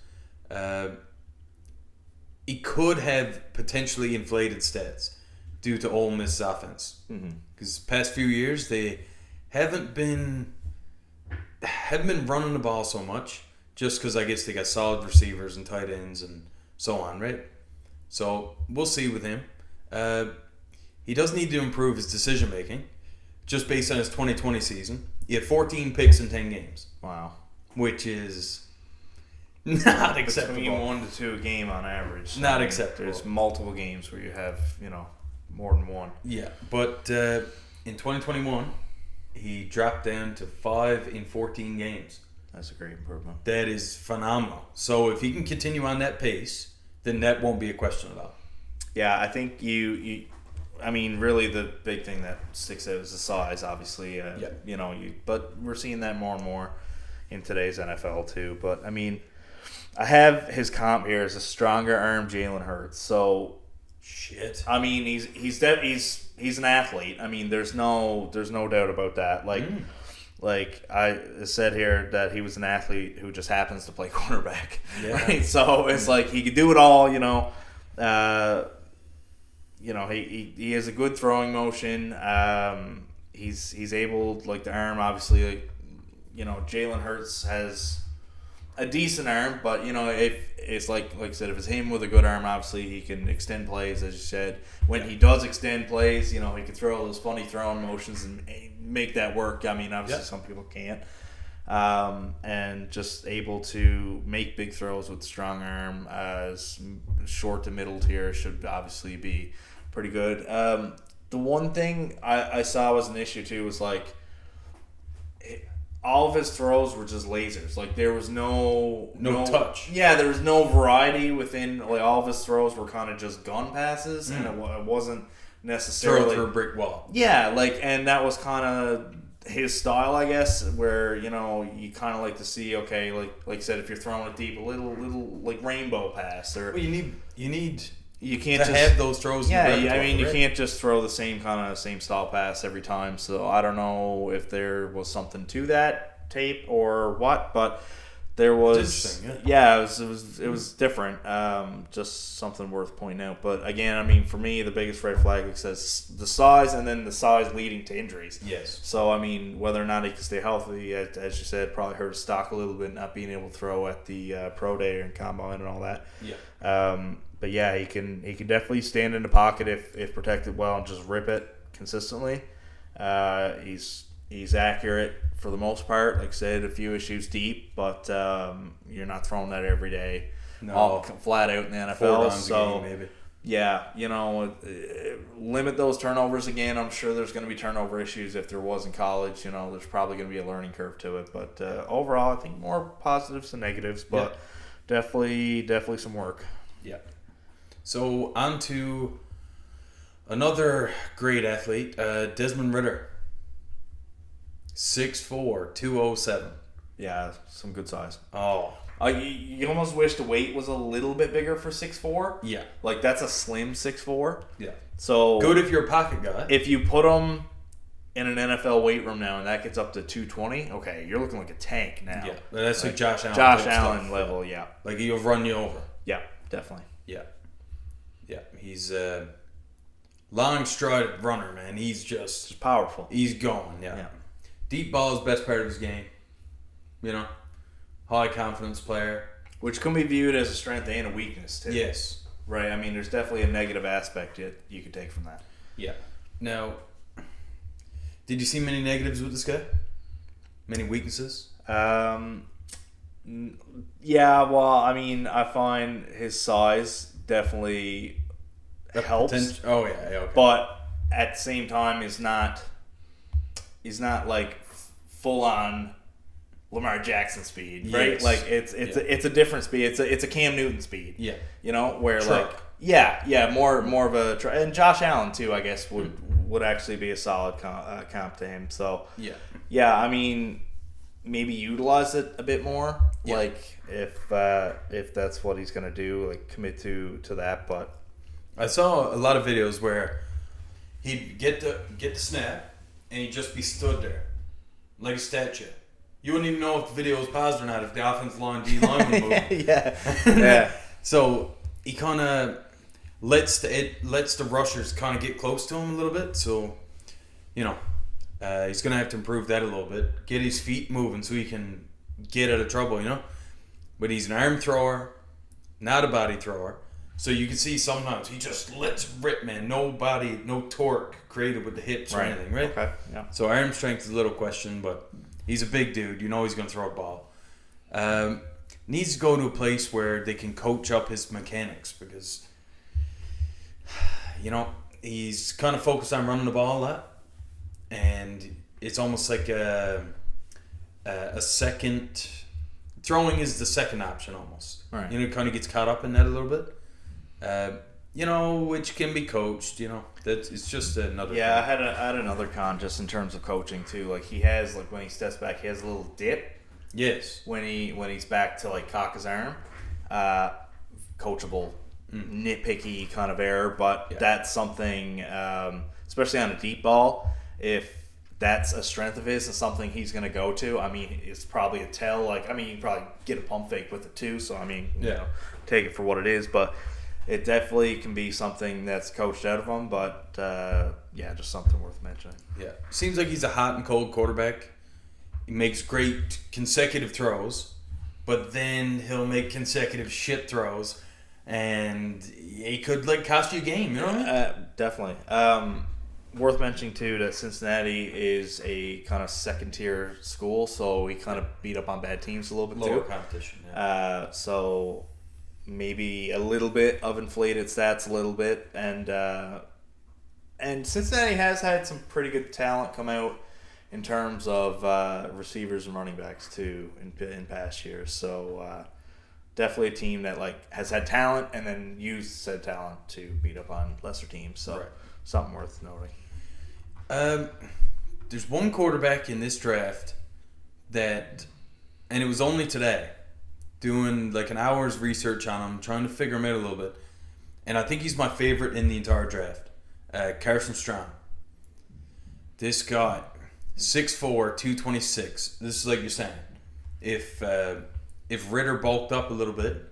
He could have potentially inflated stats due to Ole Miss offense. Because past few years they haven't been running the ball so much, just because I guess they got solid receivers and tight ends and so on, right? So we'll see with him. He does need to improve his decision making, just based on his 2020 season. He had 14 picks in 10 games. Wow. Which is not acceptable. Between 1 to 2 a game on average. Not acceptable. There's multiple games where you have, more than one. Yeah, but in 2021, he dropped down to 5 in 14 games. That's a great improvement. That is phenomenal. So if he can continue on that pace, then that won't be a question at all. Yeah, I think really the big thing that sticks out is the size, obviously. But we're seeing that more and more in today's NFL too. But I have his comp here as a stronger arm Jalen Hurts. So shit. He's an athlete. There's no doubt about that. Like I said here that he was an athlete who just happens to play quarterback. Yeah. Right? So it's like he could do it all, he has a good throwing motion. He's able, the arm, obviously, Jalen Hurts has a decent arm, but if it's like I said, if it's him with a good arm, obviously he can extend plays, as you said. When he does extend plays, he can throw those funny throwing motions and make that work. Obviously some people can't. And just able to make big throws with strong arm, as short to middle tier should obviously be pretty good. The one thing I saw was an issue too was all of his throws were just lasers. There was no touch. Yeah, there was no variety within. All of his throws were kind of just gun passes, and it wasn't necessarily throw through a brick wall. Yeah, and that was kind of his style, I guess. Where you kind of like to see, okay, like I said, if you're throwing it deep, a little rainbow pass, or well, you need. You can't to have those throws. Yeah, you can't just throw the same style pass every time. So I don't know if there was something to that tape or what, but there was. Yeah, it was different. Just something worth pointing out. But again, for me, the biggest red flag says the size, and then the size leading to injuries. Yes. So whether or not he can stay healthy, as you said, probably hurt his stock a little bit, not being able to throw at the pro day and combine and all that. Yeah. But yeah, he can definitely stand in the pocket if protected well and just rip it consistently. He's accurate for the most part. Like I said, a few issues deep, but you're not throwing that every day, all flat out in the NFL. 4 times a game, maybe. Yeah, limit those turnovers again. I'm sure there's going to be turnover issues if there was in college. There's probably going to be a learning curve to it. But overall, I think more positives than negatives, but definitely some work. Yeah. So on to another great athlete, Desmond Ritter. 6'4", 207. Yeah, some good size. Oh. You almost wish the weight was a little bit bigger for 6'4". Yeah. That's a slim 6'4". Yeah. So good if you're a pocket guy. If you put him in an NFL weight room now and that gets up to 220, okay, you're looking like a tank now. Yeah. That's like Josh Allen. Josh Allen level, yeah. He'll run you over. Yeah, definitely. Yeah. Yeah. He's a long stride runner, man. He's just powerful. He's going, yeah. Deep ball is the best part of his game. High confidence player. Which can be viewed as a strength and a weakness, too. Yes. Right? there's definitely a negative aspect you could take from that. Yeah. Now, did you see many negatives with this guy? Many weaknesses? Yeah, well, I find his size definitely helps. Oh, yeah, okay. But at the same time, he's not full on Lamar Jackson speed, right? Yes. It's a different speed. It's a Cam Newton speed. Yeah. Where Truck. more of a and Josh Allen too, I guess would actually be a solid comp to him. So yeah, maybe utilize it a bit more. Yeah. If that's what he's gonna do, commit to that. But I saw a lot of videos where he'd get the snap and he'd just be stood there like a statue, You wouldn't even know if the video was paused or not if the offensive line D line would move. Yeah. So he kind of lets the rushers kind of get close to him a little bit. So, he's going to have to improve that a little bit. Get his feet moving so he can get out of trouble, But he's an arm thrower, not a body thrower. So you can see sometimes he just lets rip, man. No body, no torque created with the hips or anything, right? Okay, yeah. So arm strength is a little question, but he's a big dude. He's going to throw a ball. Needs to go to a place where they can coach up his mechanics because, he's kind of focused on running the ball a lot. And it's almost like a second... Throwing is the second option almost. Right. Kind of gets caught up in that a little bit. Which can be coached, it's just another thing. I had another con just in terms of coaching too. Like he has when he steps back, he has a little dip. Yes. When he's back to cock his arm. Coachable, nitpicky kind of error, but that's something especially on a deep ball, if that's a strength of his and something he's going to go to. I mean, it's probably a tell. You can probably get a pump fake with it too. So, take it for what it is. But it definitely can be something that's coached out of him. But, just something worth mentioning. Yeah. Seems like he's a hot and cold quarterback. He makes great consecutive throws. But then he'll make consecutive shit throws. And he could, cost you a game. You know what I mean? Definitely. Worth mentioning too that Cincinnati is a kind of second tier school, so we kind of beat up on bad teams a little bit Lower too. Competition. Yeah. So maybe a little bit of inflated stats, a little bit, and Cincinnati has had some pretty good talent come out in terms of receivers and running backs too in past years. So definitely a team that has had talent and then used said talent to beat up on lesser teams. So something worth noting. There's one quarterback in this draft and it was only today, doing an hour's research on him, trying to figure him out a little bit, and I think he's my favorite in the entire draft. Carson Strong. This guy, 6'4", 226. This is like you're saying. If Ritter bulked up a little bit,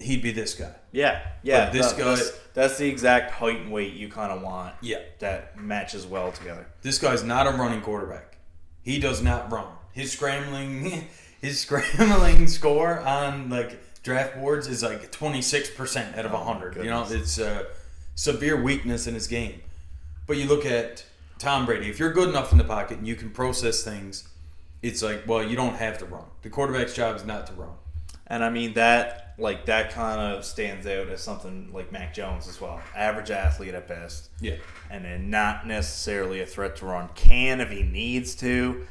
he'd be this guy. Yeah. But this guy... That's the exact height and weight you kind of want. Yeah. That matches well together. This guy's not a running quarterback. He does not run. His scrambling score on draft boards is 26% out of 100. Goodness. It's a severe weakness in his game. But you look at Tom Brady. If you're good enough in the pocket and you can process things, it's you don't have to run. The quarterback's job is not to run. And I mean that kind of stands out as something like Mac Jones as well. Average athlete at best. Yeah. And then not necessarily a threat to run. Can if he needs to.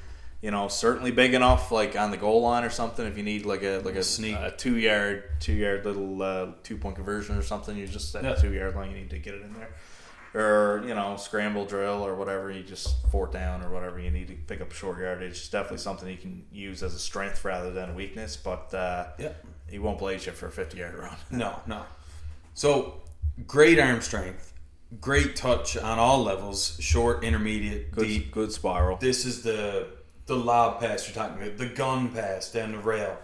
Certainly big enough on the goal line or something. If you need a sneak, a 2-yard little 2-point conversion or something, you just at the 2-yard line. You need to get it in there. Or scramble drill or whatever. You just 4th down or whatever. You need to pick up short yardage. It's definitely something you can use as a strength rather than a weakness. But he won't blaze you for a 50-yard run. No. So great arm strength, great touch on all levels, short, intermediate, deep, good spiral. This is the lob pass you're talking about, the gun pass down the rail.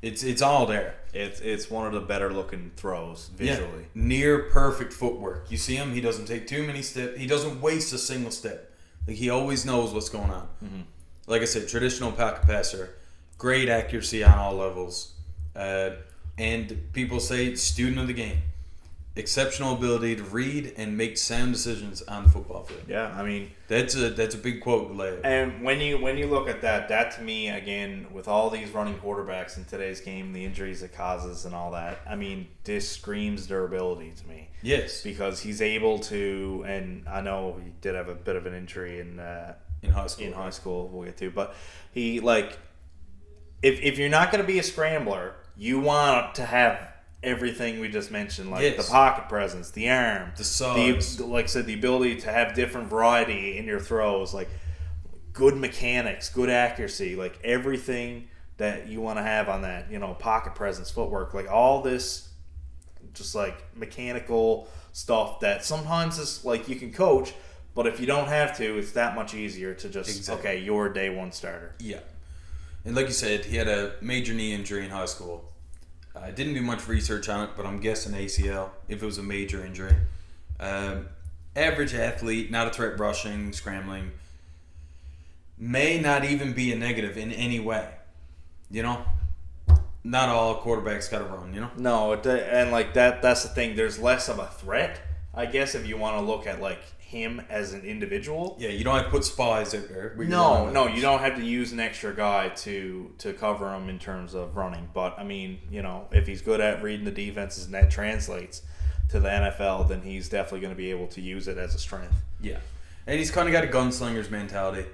It's all there. It's one of the better looking throws visually. Yeah. Near perfect footwork. You see him, he doesn't take too many steps. He doesn't waste a single step. He always knows what's going on. Mm-hmm. Like I said, traditional pocket passer, great accuracy on all levels. And people say student of the game. Exceptional ability to read and make sound decisions on the football field. Yeah, I mean that's a big quote to lay out. And when you look at that to me again, with all these running quarterbacks in today's game, the injuries it causes and all that, I mean, this screams durability to me. Yes, because he's able to, and I know he did have a bit of an injury in high school. We'll get to, but he if you're not going to be a scrambler, you want to have everything we just mentioned, the pocket presence, the arm, the size, like I said, the ability to have different variety in your throws, good mechanics, good accuracy, everything that you want to have on that, pocket presence, footwork, all this, just mechanical stuff that sometimes is you can coach, but if you don't have to, it's that much easier to just okay, you're a day one starter. Yeah. And like you said, he had a major knee injury in high school. I didn't do much research on it, but I'm guessing ACL if it was a major injury. Average athlete, not a threat rushing, scrambling. May not even be a negative in any way. You know? Not all quarterbacks got to run, you know? No, and like that's the thing. There's less of a threat, I guess, if you want to look at like him as an individual. Yeah, you don't have to put spies out there. No, you don't have to use an extra guy to cover him in terms of running. But, I mean, you know, if he's good at reading the defenses and that translates to the NFL, then he's definitely going to be able to use it as a strength. Yeah. And he's kind of got a gunslinger's mentality.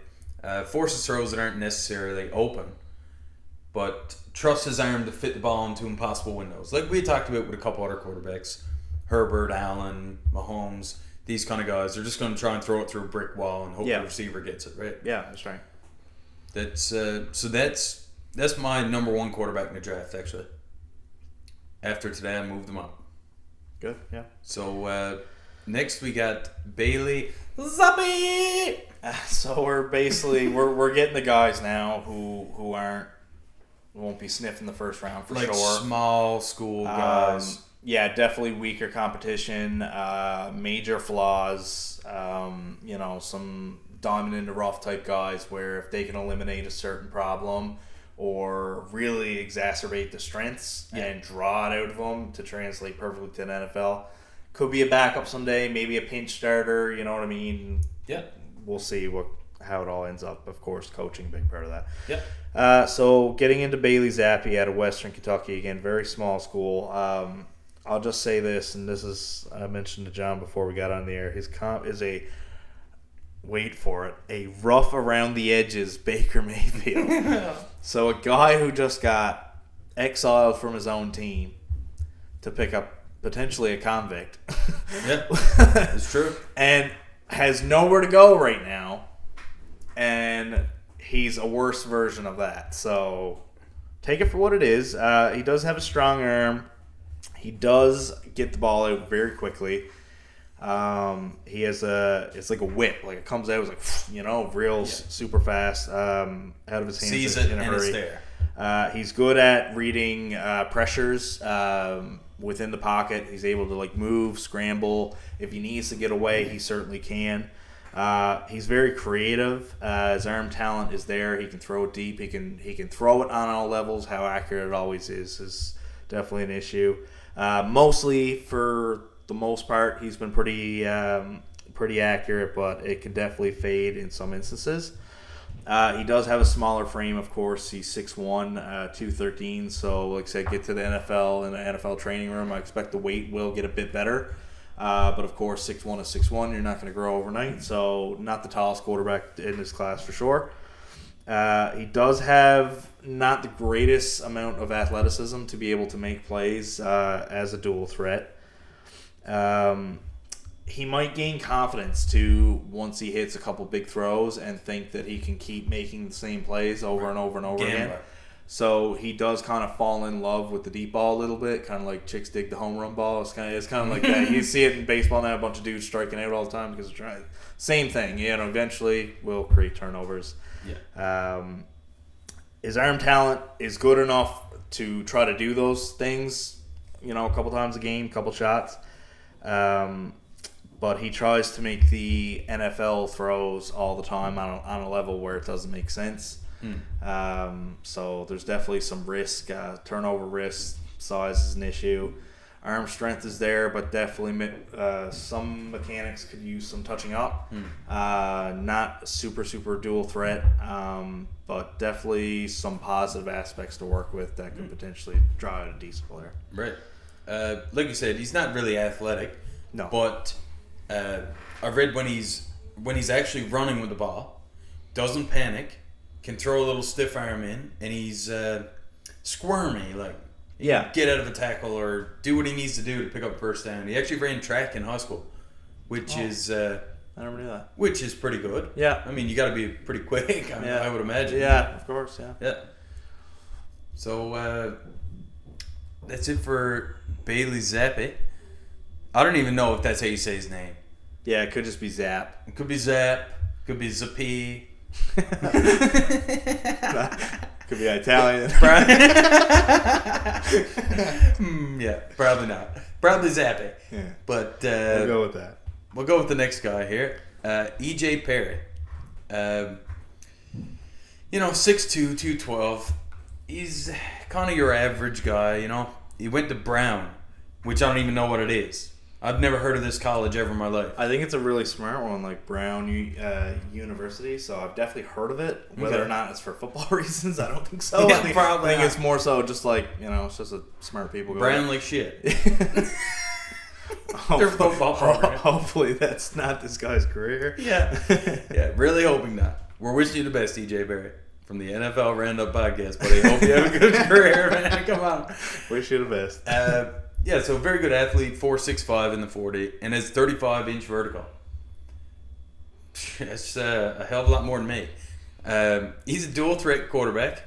Forces throws that aren't necessarily open, but trusts his arm to fit the ball into impossible windows. Like we talked about with a couple other quarterbacks. Herbert, Allen, Mahomes. These kind of guys, they're just going to try and throw it through a brick wall and hope the receiver gets it, right? Yeah, that's right. That's my number one quarterback in the draft, actually. After today, I moved him up. Good, yeah. So next we got Bailey Zappi. So we're basically we're getting the guys now who won't be sniffing the first round for like sure. Small school guys. Yeah, definitely weaker competition, major flaws, you know, some diamond in the rough type guys where if they can eliminate a certain problem or really exacerbate the strengths and draw it out of them to translate perfectly to an NFL, could be a backup someday, maybe a pinch starter, you know what I mean? Yeah. We'll see how it all ends up. Of course, coaching, a big part of that. Yeah. So getting into Bailey Zappi out of Western Kentucky, again, very small school. I'll just say this, and this is, I mentioned to John before we got on the air, his comp is wait for it, a rough around the edges Baker Mayfield. So a guy who just got exiled from his own team to pick up potentially a convict. Yeah, it's true. And has nowhere to go right now, and he's a worse version of that. So take it for what it is. He does have a strong arm. He does get the ball out very quickly. He has it's like a whip. Like it comes out, it's like, you know, real super fast, out of his hands. Sees it in a and hurry. it's there. He's good at reading pressures within the pocket. He's able to like move, scramble. If he needs to get away, he certainly can. He's very creative. His arm talent is there. He can throw it deep. He can throw it on all levels. How accurate it always is definitely an issue. Mostly, for the most part, he's been pretty accurate, but it can definitely fade in some instances. He does have a smaller frame, of course. He's 6'1", 213. So, like I said, get to the NFL in the NFL training room. I expect the weight will get a bit better. But, of course, 6'1" is 6'1". You're not going to grow overnight. So, not the tallest quarterback in this class for sure. He does have not the greatest amount of athleticism to be able to make plays as a dual threat. He might gain confidence too once he hits a couple big throws and think that he can keep making the same plays over and over and over again. So he does kind of fall in love with the deep ball a little bit, kind of like chicks dig the home run ball. It's kind of like that. You see it in baseball now, a bunch of dudes striking out all the time because they're trying. Same thing, you know. Eventually, will create turnovers. Yeah. His arm talent is good enough to try to do those things, you know, a couple times a game, couple shots. But he tries to make the NFL throws all the time on a level where it doesn't make sense. So there's definitely some risk, turnover risk. Size is an issue. Arm strength is there, but definitely some mechanics could use some touching up. Not super dual threat, but definitely some positive aspects to work with that could potentially draw out a decent player. Right. Like you said, he's not really athletic. No. But I've read when he's actually running with the ball, doesn't panic, can throw a little stiff arm in, and he's squirmy, like get out of a tackle or do what he needs to do to pick up a first down. He actually ran track in high school, which is I never knew that. Which is pretty good. Yeah. I mean, you got to be pretty quick. I would imagine. Yeah, of course. Yeah. Yeah. So that's it for Bailey Zappi. I don't even know if that's how you say his name. Yeah, it could just be Zap. It could be Zap. Could be Zappy. Could be Italian. Yeah, probably not. Probably Zappe. Yeah. But We'll go with that. we'll go with the next guy here. E.J. Perry. 6'2", 212. He's kind of your average guy, He went to Brown, which I don't even know what it is. I've never heard of this college ever in my life. I think it's a really smart one, like Brown University. So I've definitely heard of it. Whether or not it's for football reasons, I don't think so. Yeah, I think probably it's more so just like it's just a smart people. Brown like shit. Their football program. Hopefully that's not this guy's career. Yeah. Yeah, really hoping not. We're wishing you the best, E.J. Perry, from the NFL Roundup podcast, buddy. Hope you have a good career, man. Come on. Wish you the best. Yeah, so very good athlete, 4.65 in the 40, and has 35-inch vertical. That's a hell of a lot more than me. He's a dual threat quarterback.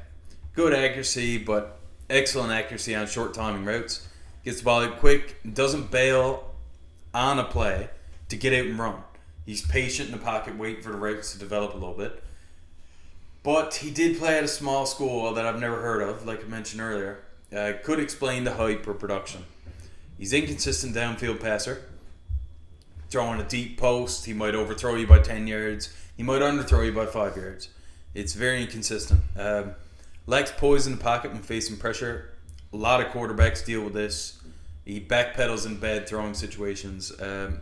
Good accuracy, but excellent accuracy on short timing routes. Gets the ball out quick, doesn't bail on a play to get out and run. He's patient in the pocket, waiting for the routes to develop a little bit. But he did play at a small school that I've never heard of, like I mentioned earlier. Could explain the hype or production. He's inconsistent downfield passer. Throwing a deep post, he might overthrow you by 10 yards. He might underthrow you by 5 yards. It's very inconsistent. Lacks poise in the pocket when facing pressure. A lot of quarterbacks deal with this. He backpedals in bad throwing situations. And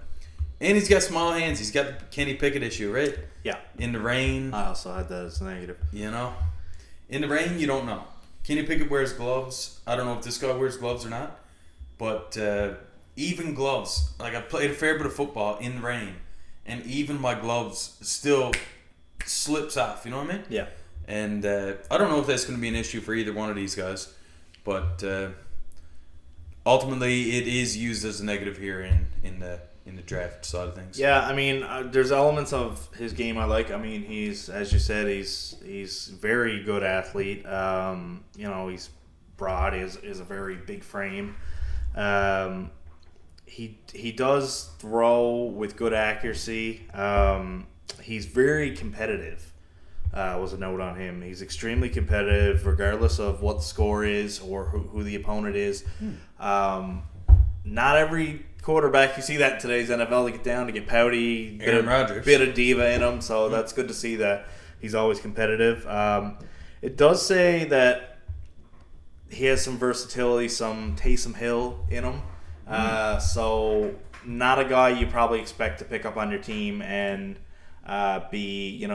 he's got small hands. He's got the Kenny Pickett issue, right? Yeah. In the rain. I also had that as negative. In the rain, you don't know. Kenny Pickett wears gloves. I don't know if this guy wears gloves or not. But even gloves. Like, I played a fair bit of football in the rain. And even my gloves still slips off. You know what I mean? Yeah. And I don't know if that's going to be an issue for either one of these guys. But ultimately, it is used as a negative here in the draft side of things. Yeah, I mean, there's elements of his game I like. I mean, he's, as you said, he's very good athlete. He's broad. Is a very big frame. He does throw with good accuracy. He's very competitive. Was a note on him. He's extremely competitive, regardless of what the score is or who the opponent is. Not every quarterback, you see that in today's NFL, they get down, to get pouty, bit of diva in them, so that's good to see that he's always competitive. It does say that he has some versatility, some Taysom Hill in him. So not a guy you probably expect to pick up on your team and be,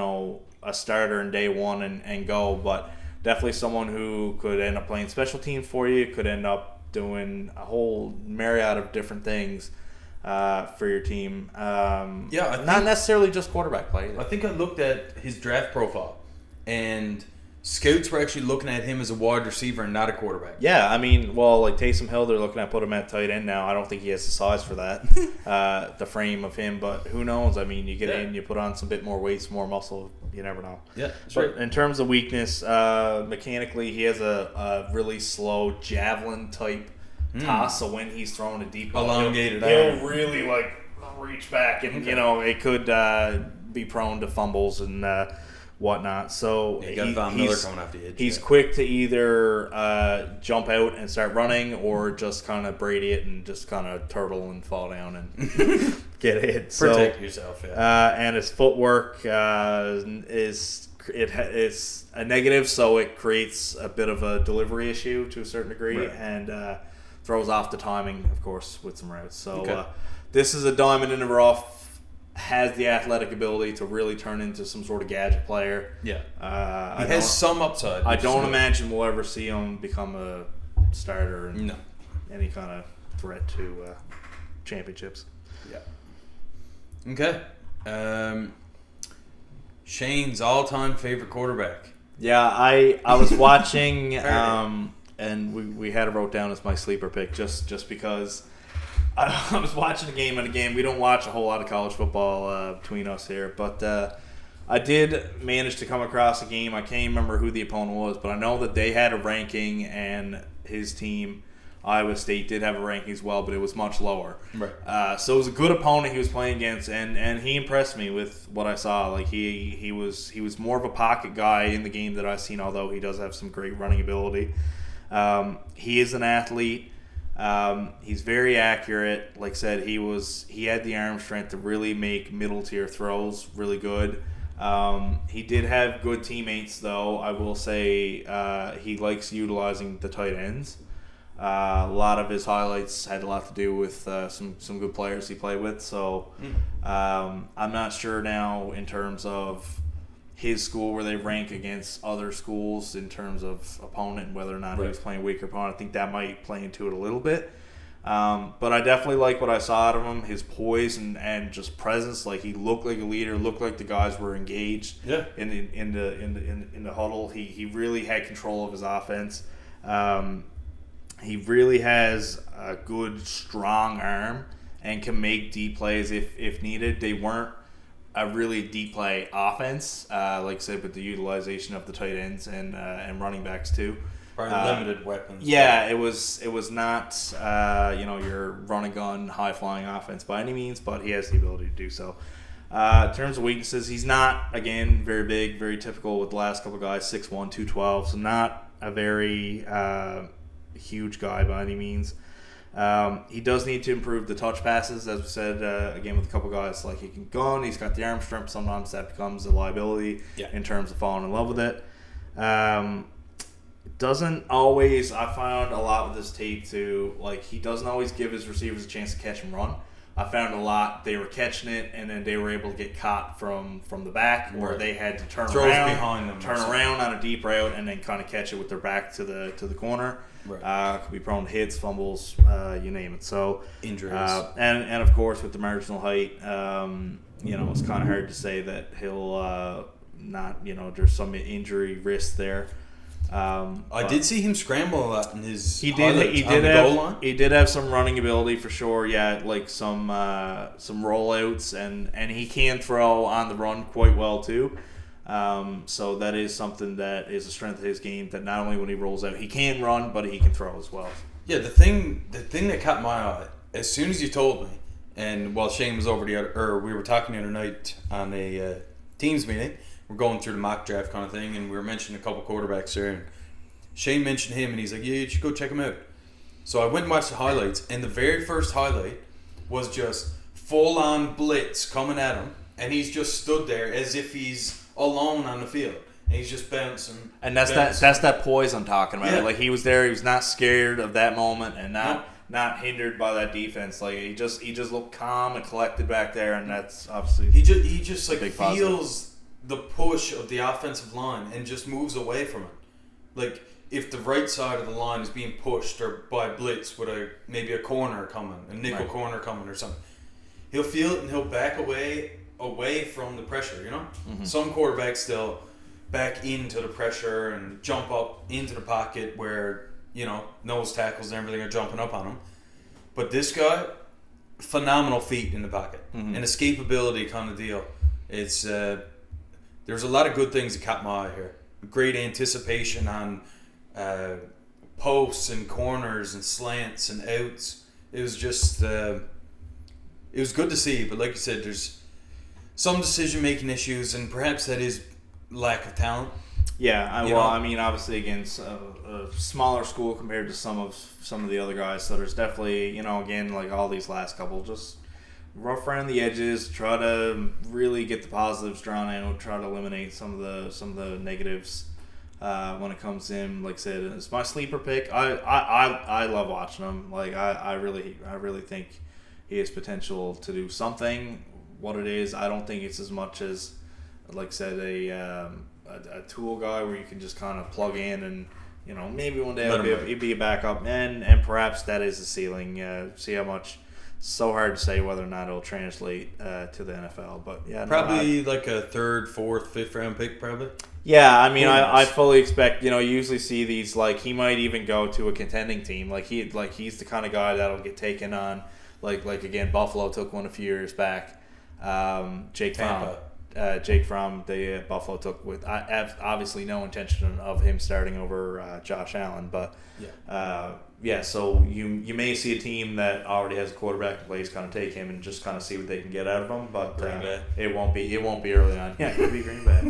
a starter in day one and go, but definitely someone who could end up playing special teams for you, could end up doing a whole myriad of different things for your team. Not necessarily just quarterback play either. I think I looked at his draft profile, and scouts were actually looking at him as a wide receiver and not a quarterback. Yeah, I mean, like Taysom Hill, they're looking at put him at tight end now. I don't think he has the size for that, the frame of him, but who knows? I mean, you get in, you put on some bit more weight, some more muscle, you never know. Yeah, that's right. In terms of weakness, mechanically, he has a really slow javelin type toss, so when he's throwing a deep ball, he'll really reach back, and it could be prone to fumbles and whatnot. So you got Von Miller coming off the edge. He's quick to either jump out and start running, or just kind of Brady it and just kind of turtle and fall down and get hit. Protect yourself, yeah. And his footwork is a negative, so it creates a bit of a delivery issue to a certain degree, and throws off the timing, of course, with some routes. So this is a diamond in the rough. Has the athletic ability to really turn into some sort of gadget player. Yeah. He has some upside. I don't imagine we'll ever see him become a starter and any kind of threat to championships. Yeah. Okay. Shane's all-time favorite quarterback. Yeah, I was watching, and we had it wrote down as my sleeper pick just because I was watching a game, and again, we don't watch a whole lot of college football between us here, but I did manage to come across a game. I can't remember who the opponent was, but I know that they had a ranking, and his team Iowa State did have a ranking as well, but it was much lower. Right. So it was a good opponent he was playing against, and he impressed me with what I saw. Like he was more of a pocket guy in the game that I've seen, although he does have some great running ability. He is an athlete. He's very accurate. Like I said, he had the arm strength to really make middle tier throws really good. He did have good teammates, though. I will say he likes utilizing the tight ends. A lot of his highlights had a lot to do with some good players he played with. So I'm not sure now in terms of his school where they rank against other schools in terms of opponent and whether or not he was playing weaker opponent. I think that might play into it a little bit. But I definitely like what I saw out of him, his poise and just presence. Like he looked like a leader, looked like the guys were engaged in the huddle. He really had control of his offense. He really has a good, strong arm and can make deep plays if needed. They weren't a really deep play offense, like I said, with the utilization of the tight ends and running backs too. Probably limited weapons. Yeah, it was not your run and gun, high flying offense by any means, but he has the ability to do so. In terms of weaknesses, he's not, again, very big, very typical with the last couple guys, 6'1", 212, so not a very huge guy by any means. He does need to improve the touch passes, as we said, again, with a couple guys. Like he can gun, he's got the arm strength, sometimes that becomes a liability in terms of falling in love with it. Doesn't always, I found a lot with this tape too, like he doesn't always give his receivers a chance to catch and run. I found a lot they were catching it and then they were able to get caught from the back, or they had to turn around on a deep route and then kind of catch it with their back to the corner. Could be prone to hits, fumbles, you name it. So injuries, and of course with the marginal height, it's kind of hard to say that he'll not. There's some injury risk there. I did see him scramble a lot in his. He did have some running ability for sure. Yeah, like some rollouts and he can throw on the run quite well too. So that is something that is a strength of his game. That not only when he rolls out, he can run, but he can throw as well. Yeah, the thing that caught my eye as soon as you told me, and while Shane was over we were talking the other night on a teams meeting. We're going through the mock draft kind of thing, and we were mentioning a couple quarterbacks there, and Shane mentioned him, and he's like, yeah, you should go check him out. So I went and watched the highlights, and the very first highlight was just full-on blitz coming at him, and he's just stood there as if he's alone on the field, and he's just bouncing. And that's that poise I'm talking about. Yeah. Like, he was there, he was not scared of that moment, and not hindered by that defense. Like, he just looked calm and collected back there, and that's obviously he just like feels positive. The push of the offensive line and just moves away from it. Like if the right side of the line is being pushed or by blitz with maybe a corner coming, a nickel corner coming or something, he'll feel it and he'll back away from the pressure. Mm-hmm. Some quarterbacks still back into the pressure and jump up into the pocket where nose tackles and everything are jumping up on him. But this guy, phenomenal feet in the pocket, an escapability kind of deal. It's there's a lot of good things that caught my eye here. Great anticipation on posts and corners and slants and outs. It was just it was good to see. But like you said, there's some decision-making issues, and perhaps that is lack of talent. Yeah, I mean, obviously against a smaller school compared to some of the other guys, so there's definitely, again, like all these last couple, just rough around the edges, try to really get the positives drawn out, try to eliminate some of the negatives when it comes in. Like I said, it's my sleeper pick. I love watching him. Like I really think he has potential to do something. What it is, I don't think it's as much as, like I said, a tool guy where you can just kind of plug in and maybe one day he'd be a backup, and perhaps that is the ceiling. See how much. So hard to say whether or not it'll translate to the NFL, but yeah, probably like a 3rd, 4th, 5th round pick, probably. Yeah, I mean, I fully expect. You usually see these, like he might even go to a contending team. He's the kind of guy that'll get taken on. Like again, Buffalo took one a few years back. Jake Fromm. Jake Fromm, the Buffalo took with obviously no intention of him starting over Josh Allen, but so you may see a team that already has a quarterback in place kind of take him and just kind of see what they can get out of him, but it won't be early on. Yeah, it could be Green Bay.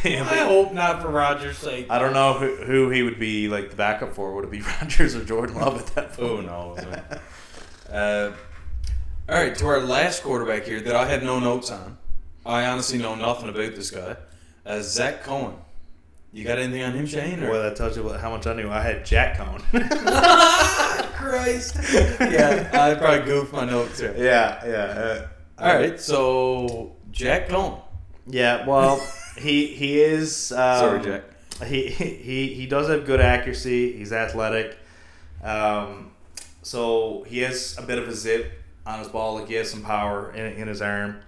I hope not for Rodgers' sake. I don't know who he would be like the backup for. Would it be Rodgers or Jordan Love at that point? Who knows? All right, to our last quarterback here that I have no notes on. I honestly know nothing about this guy. Zach Cohen. You got anything on him, Shane? Well, that tells you how much I knew. I had Jack Cohen. Christ. Yeah, I probably goofed my notes here. Yeah. All right, so Jack Cohen. Yeah, well, he is. Sorry, Jack. He does have good accuracy. He's athletic. So he has a bit of a zip on his ball. Like he has some power in his arm.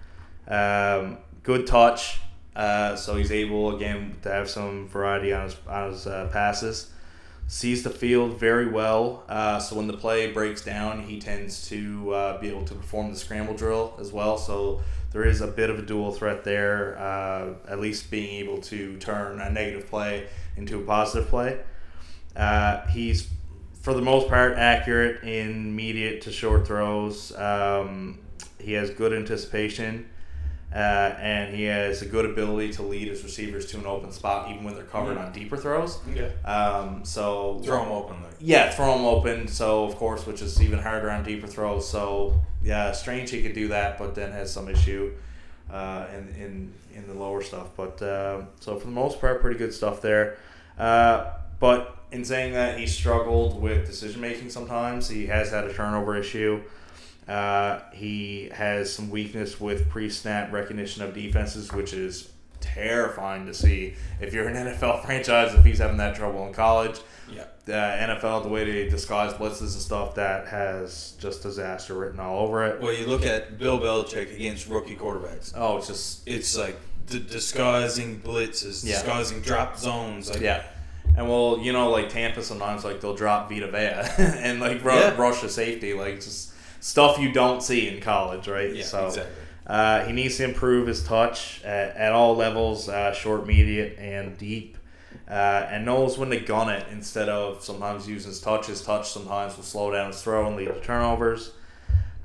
Good touch. So he's able again to have some variety on his passes. Sees the field very well. So when the play breaks down, he tends to be able to perform the scramble drill as well. So there is a bit of a dual threat there. At least being able to turn a negative play into a positive play. He's for the most part accurate in immediate to short throws. He has good anticipation. And he has a good ability to lead his receivers to an open spot even when they're covered on deeper throws. Okay. So throw them open there. Yeah, throw them open. So of course, which is even harder on deeper throws. So yeah, strange he could do that, but then has some issue in the lower stuff. But so for the most part, pretty good stuff there. But in saying that, he struggled with decision making sometimes. He has had a turnover issue. He has some weakness with pre-snap recognition of defenses, which is terrifying to see. If you're an NFL franchise, if he's having that trouble in college, the NFL, the way they disguise blitzes and stuff, that has just disaster written all over it. Well, you look at Bill Belichick against rookie quarterbacks. Oh, it's like disguising blitzes, disguising drop zones. And well, like Tampa sometimes, like they'll drop Vita Vea and like rush the safety, like just stuff you don't see in college, right? Yeah, so, exactly. He needs to improve his touch at all levels, short, mediate, and deep, and knows when to gun it instead of sometimes using his touch. His touch sometimes will slow down his throw and lead to turnovers.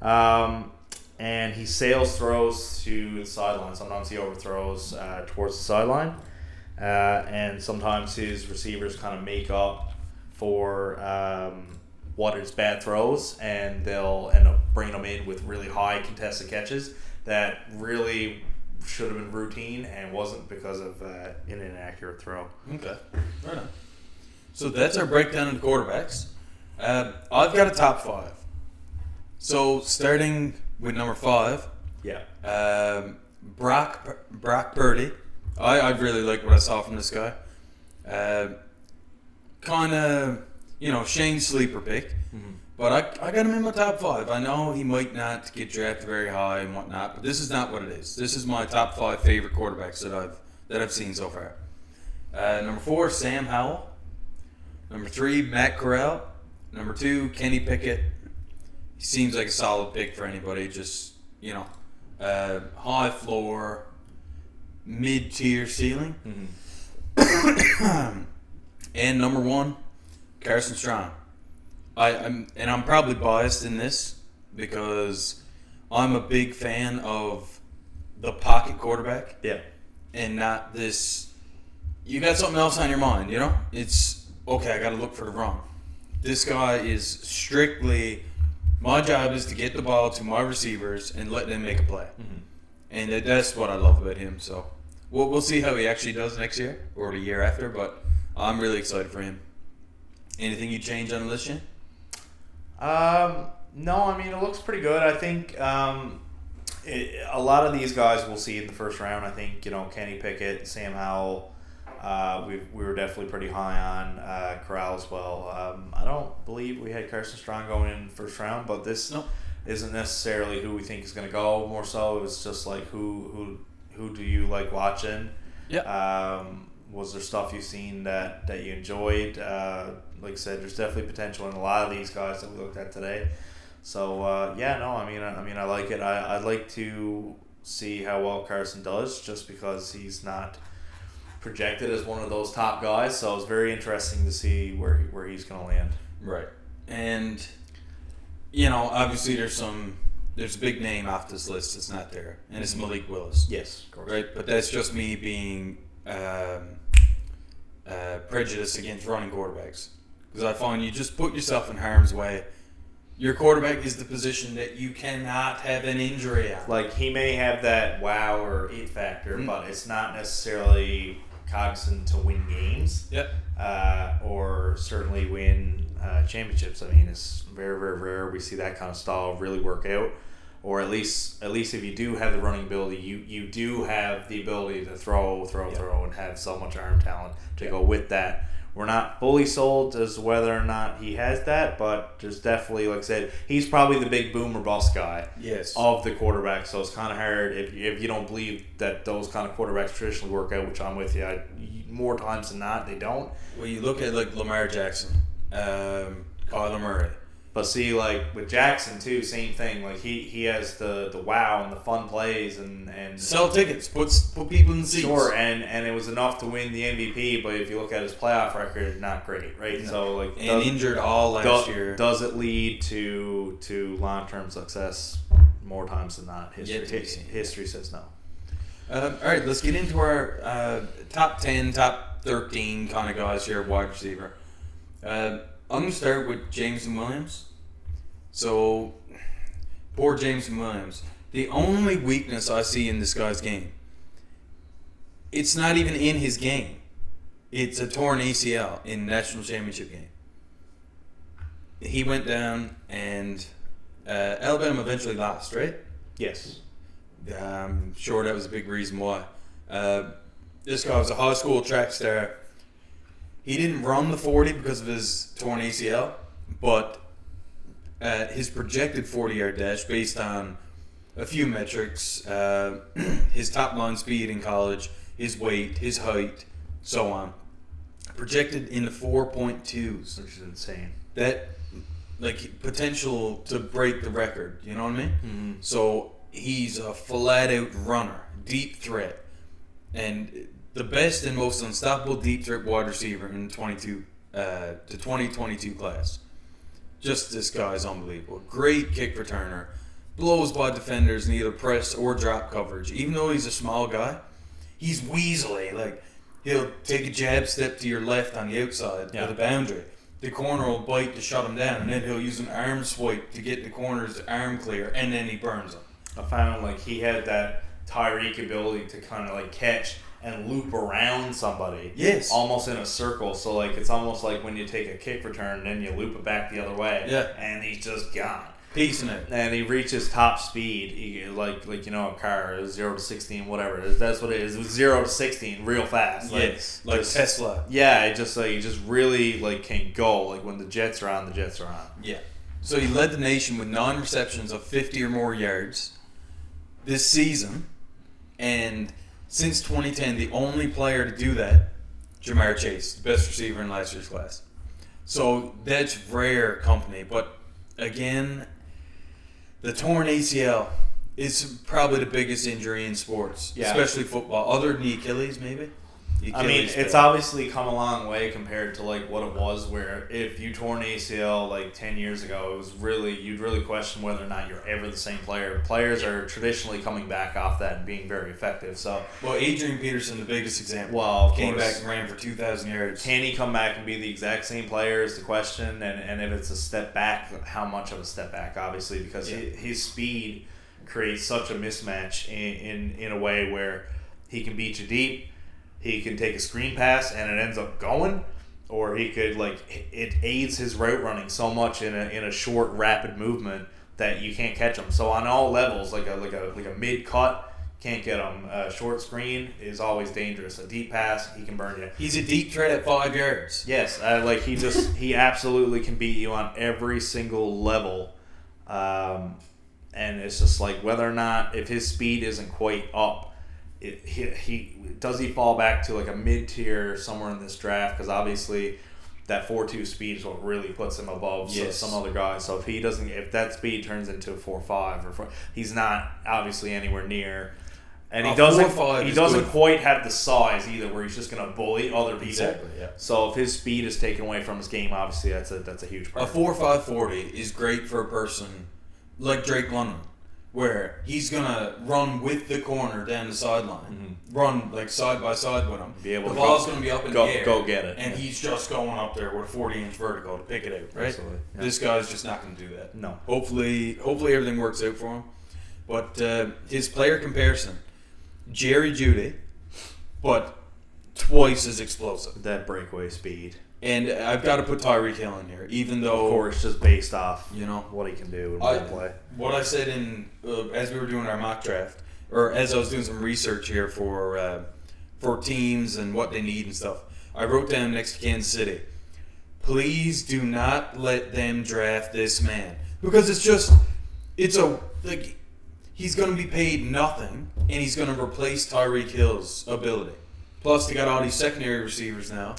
And he sails throws to the sideline. Sometimes he overthrows towards the sideline. And sometimes his receivers kind of make up for what is bad throws, and they'll end up bringing them in with really high contested catches that really should have been routine and wasn't because of an inaccurate throw. Okay, right on. So that's our breakdown of the quarterbacks. I've got a top 5. So starting with number 5, Brock Purdy. I really like what I saw from this guy. Kind of, Shane's sleeper pick. Mm-hmm. But I got him in my top 5. I know he might not get drafted very high and whatnot, but this is not what it is. This is my top 5 favorite quarterbacks that I've seen so far. Number 4, Sam Howell. Number 3, Matt Corral. Number 2, Kenny Pickett. He seems like a solid pick for anybody. Just, high floor, mid-tier ceiling. Mm-hmm. And number 1, Carson Strong. I'm probably biased in this because I'm a big fan of the pocket quarterback. Yeah. And not this, you got something else on your mind, It's, okay, I got to look for the run. This guy is strictly, my job is to get the ball to my receivers and let them make a play. Mm-hmm. And that's what I love about him. So we'll see how he actually does next year or the year after, but I'm really excited for him. Anything you change on the list, Shane? No, it looks pretty good. I think a lot of these guys we'll see in the first round. I think, Kenny Pickett, Sam Howell, we were definitely pretty high on Corral as well. I don't believe we had Carson Strong going in the first round, but this isn't necessarily who we think is going to go. More so, it's just like who do you like watching? Yeah. Was there stuff you've seen that you enjoyed? Like I said, there's definitely potential in a lot of these guys that we looked at today. So I like it. I'd like to see how well Carson does, just because he's not projected as one of those top guys. So it's very interesting to see where he's going to land. Right. And, obviously there's a big name off this list that's not there, and it's Malik Willis. Yes, of course. Right? But that's just me being prejudiced against running quarterbacks. Because I find you just put yourself in harm's way. Your quarterback is the position that you cannot have an injury on. Like, he may have that wow or it factor, but it's not necessarily cognizant to win games. Yep. Or certainly win championships. I mean, it's very, very rare we see that kind of style really work out. Or at least if you do have the running ability, you do have the ability to throw, and have so much arm talent to go with that. We're not fully sold as whether or not he has that, but there's definitely, like I said, he's probably the big boom or bust guy of the quarterback. So it's kind of hard if you don't believe that those kind of quarterbacks traditionally work out, which I'm with you. More times than not, they don't. Well, you look at like Lamar Jackson, Kyler Murray. But see, like with Jackson too, same thing. Like he has the wow and the fun plays and sell tickets, put people in the seats. Sure, and it was enough to win the MVP. But if you look at his playoff record, not great, right? No. So like injured all last year. Does it lead to long term success? More times than not, history says no. All right, let's get into our top 10, top 13 kind of guys here, wide receiver. I'm going to start with Jameson Williams. So, poor Jameson Williams. The only weakness I see in this guy's game, it's not even in his game. It's a torn ACL in national championship game. He went down and Alabama eventually lost, right? Yes. I'm sure that was a big reason why. This guy was a high school track star. He didn't run the 40 because of his torn ACL, but his projected 40-yard dash, based on a few metrics, his top line speed in college, his weight, his height, so on, projected in the 4.2s. Which is insane. That, like, potential to break the record, you know what I mean? Mm-hmm. So he's a flat-out runner, deep threat, and the best and most unstoppable deep threat wide receiver in the 2022 class. Just this guy is unbelievable. Great kick returner. Blows by defenders in either press or drop coverage. Even though he's a small guy, he's weaselly. Like, he'll take a jab step to your left on the outside of the boundary. The corner will bite to shut him down, and then he'll use an arm swipe to get the corner's arm clear, and then he burns him. I found like he had that Tyreek ability to kind of like catch and loop around somebody. Yes. Almost in a circle. So like it's almost like when you take a kick return and then you loop it back the other way. Yeah. And he's just gone. Piecing it. And he reaches top speed. He, like a car, 0 to 16, whatever. That's what it is. It was 0 to 16 real fast. Yes. Like just, Tesla. Yeah, it just really like can go. Like when the Jets are on, the Jets are on. Yeah. So he led the nation with 9 receptions of 50 or more yards this season, and since 2010, the only player to do that, Jamar Chase, the best receiver in last year's class. So that's rare company. But again, the torn ACL is probably the biggest injury in sports, especially football. Other than the Achilles, maybe. I mean, it's obviously come a long way compared to like what it was. Where if you tore an ACL like 10 years ago, it was you'd really question whether or not you're ever the same player. Players are traditionally coming back off that and being very effective. So, well, Adrian Peterson, the biggest example, came back and ran for 2,000 yards. Can he come back and be the exact same player is the question, and if it's a step back, how much of a step back? Obviously, because his speed creates such a mismatch in a way where he can beat you deep. He can take a screen pass and it ends up going, or he could it aids his route running so much in a short rapid movement that you can't catch him. So on all levels, like a mid cut, can't get him. A short screen is always dangerous. A deep pass, he can burn you. He's a deep threat at 5 yards. Yes, he absolutely can beat you on every single level, and it's just like whether or not if his speed isn't quite up. He fall back to like a mid-tier somewhere in this draft, because obviously that 4.2 speed is what really puts him above some other guys. So if that speed turns into a 4.5 or 4, he's not obviously anywhere near. And he doesn't quite have the size either, where he's just going to bully other people. Exactly. Yeah. So if his speed is taken away from his game, obviously that's a huge part. A 4.5 40 is great for a person like Drake London, where he's gonna run with the corner down the sideline, run like side by side with him. The ball's gonna be up in the air. Go get it. And he's just going up there with a 40-inch vertical to pick it out. Right. Absolutely. Yeah. This guy's just not gonna do that. No. Hopefully everything works out for him. But his player comparison. Jerry Jeudy, but twice as explosive. That breakaway speed. And I've got to put Tyreek Hill in here, even though, of course, just based off what he can do and what play. What I said in as we were doing our mock draft, or as I was doing some research here for teams and what they need and stuff, I wrote down next to Kansas City, please do not let them draft this man, because he's going to be paid nothing, and he's going to replace Tyreek Hill's ability. Plus, they got all these secondary receivers now.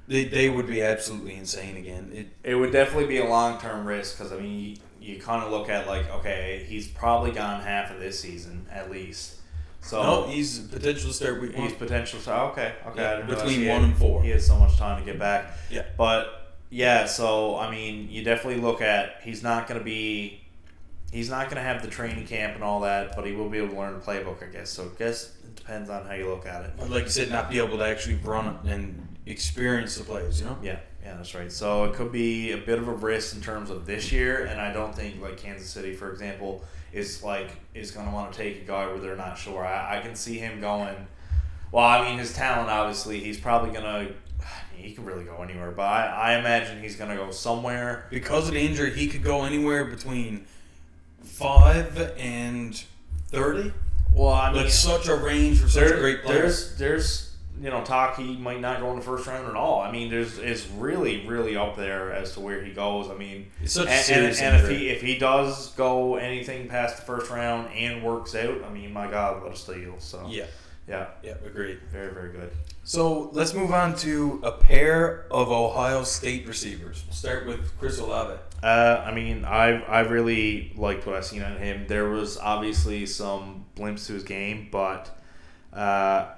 They would be absolutely insane again. It would definitely be a long-term risk, because, I mean, you kind of look at, like, okay, he's probably gone half of this season, at least. So no, he's potential to start week 1. He's potential to start. Okay. Yeah, between 1 and 4. He has so much time to get back. Yeah. But, yeah, so, I mean, you definitely look at, he's not going to have the training camp and all that, but he will be able to learn the playbook, I guess. So I guess it depends on how you look at it. But like you said, not be able to actually run it and experience the plays, you know? Yeah, that's right. So it could be a bit of a risk in terms of this year, and I don't think, like, Kansas City, for example, is going to want to take a guy where they're not sure. I can see him going, well, I mean, his talent, obviously, he's probably going to, he can really go anywhere, but I imagine he's going to go somewhere. Because of the injury, he could go anywhere between 5 and 30. Well, I mean, that's such a range for such a great player. There's talk he might not go in the first round at all. I mean, it's really, really up there as to where he goes. I mean, it's such a serious injury. if he does go anything past the first round and works out, I mean, my God, what a steal. So yeah, agreed. Very, very good. So let's move on to a pair of Ohio State receivers. We'll start with Chris Olave. I mean, I really liked what I've seen on him. There was obviously some blimps to his game, but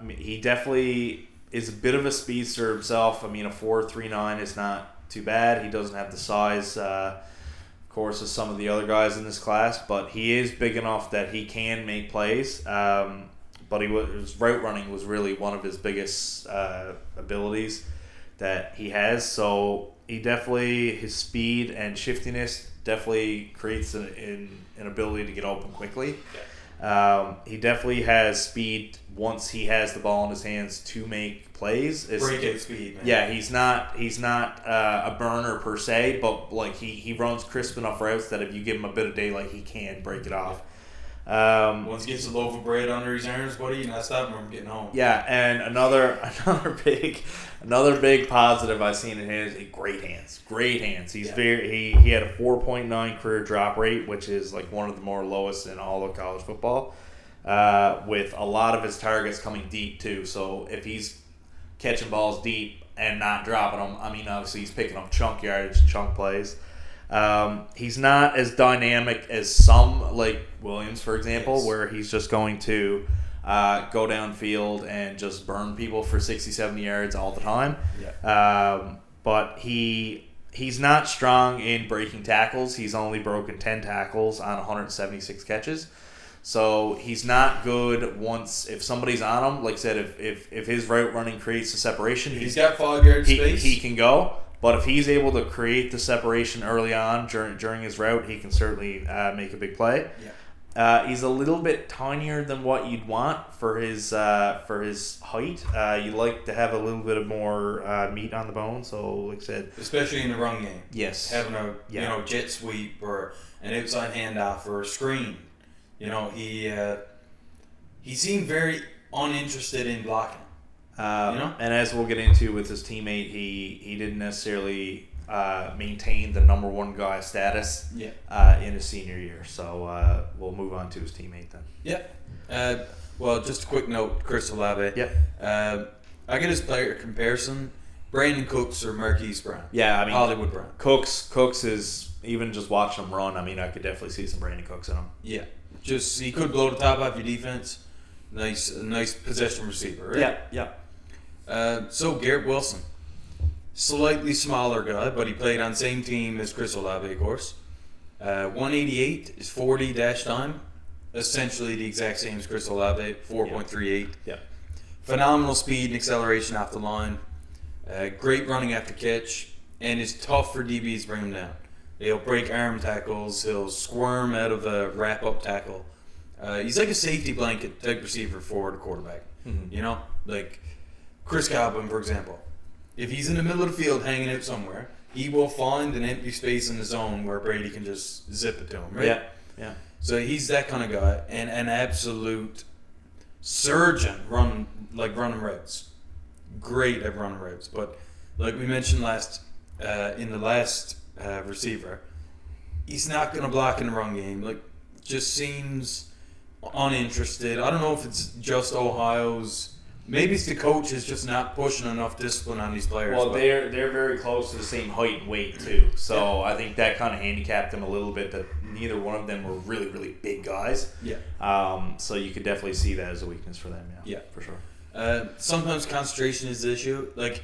he definitely is a bit of a speedster himself. I mean, a 4.39 is not too bad. He doesn't have the size, of course, as some of the other guys in this class, but he is big enough that he can make plays. But his route running was really one of his biggest abilities that he has. So his speed and shiftiness definitely creates an ability to get open quickly. He definitely has speed once he has the ball in his hands to make plays. Breakout speed, man. Yeah, he's not a burner per se, but like he runs crisp enough routes that if you give him a bit of daylight, he can break it off. Once he gets a loaf of bread under his arms, buddy, you're not stopping him from getting home. Yeah, and another big positive I've seen in him is great hands. Great hands. He had a 4.9 career drop rate, which is like one of the more lowest in all of college football. With a lot of his targets coming deep too. So if he's catching balls deep and not dropping them, I mean, obviously he's picking up chunk yardage, chunk plays. He's not as dynamic as some, like Williams, for example, where he's just going to go downfield and just burn people for 60, 70 yards all the time. But he's not strong in breaking tackles. He's only broken 10 tackles on 176 catches. So he's not good if somebody's on him. Like I said, if his route running creates the separation, he's got 5 yards space. He can go. But if he's able to create the separation early on during his route, he can certainly make a big play. He's a little bit tinier than what you'd want for his height. You like to have a little bit of more meat on the bone. So, like I said, especially in the run game. Yes, having a jet sweep or an outside handoff or a screen. He seemed very uninterested in blocking. And as we'll get into with his teammate, he didn't necessarily maintain the number one guy status in his senior year. So we'll move on to his teammate then. Well, just a quick note, Chris Olave. I get his player comparison Brandon Cooks or Marquise Brown. Yeah, I mean Hollywood Brown. Cooks is, even just watching him run, I mean, I could definitely see some Brandon Cooks in him. Yeah. Just, he could blow the top off your defense. Nice possession receiver, right? Yeah. So Garrett Wilson. Slightly smaller guy, but he played on the same team as Chris Olave, of course. 188 is 40 dash time. Essentially the exact same as Chris Olave, 4.38. Yeah. Phenomenal speed and acceleration off the line. Great running after catch. And it's tough for DBs to bring him down. He'll break arm tackles. He'll squirm out of a wrap-up tackle. He's like a safety blanket type receiver for the quarterback. Mm-hmm. You know? Like Chris Godwin, for example. If he's in the middle of the field hanging out somewhere, he will find an empty space in the zone where Brady can just zip it to him, right? Yeah. So he's that kind of guy, and an absolute surgeon running routes. Great at running routes, but like we mentioned in the last receiver, he's not going to block in the run game. Like, just seems uninterested. I don't know if it's just Ohio's. Maybe it's the coach is just not pushing enough discipline on these players. Well, they're very close to the same height and weight too, so I think that kind of handicapped them a little bit. That neither one of them were really, really big guys. Yeah. So you could definitely see that as a weakness for them. Yeah. For sure. Sometimes concentration is the issue. Like,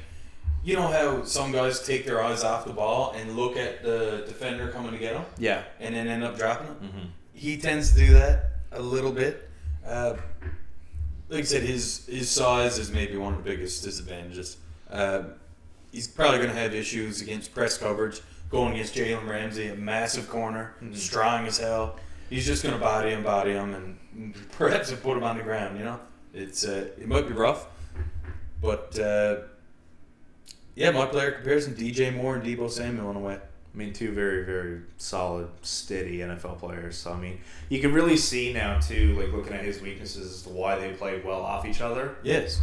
you know how some guys take their eyes off the ball and look at the defender coming to get them? Yeah. And then end up dropping it? Mm-hmm. He tends to do that a little bit. Like I said, his size is maybe one of the biggest disadvantages. He's probably going to have issues against press coverage, going against Jalen Ramsey, a massive corner, strong as hell. He's just going to body him, and perhaps put him on the ground, you know? It might be rough, but my player comparison, DJ Moore and Deebo Samuel in a way. I mean, two very, very solid, steady NFL players. So, I mean, you can really see now, too, like, looking at his weaknesses as to why they played well off each other. Yes.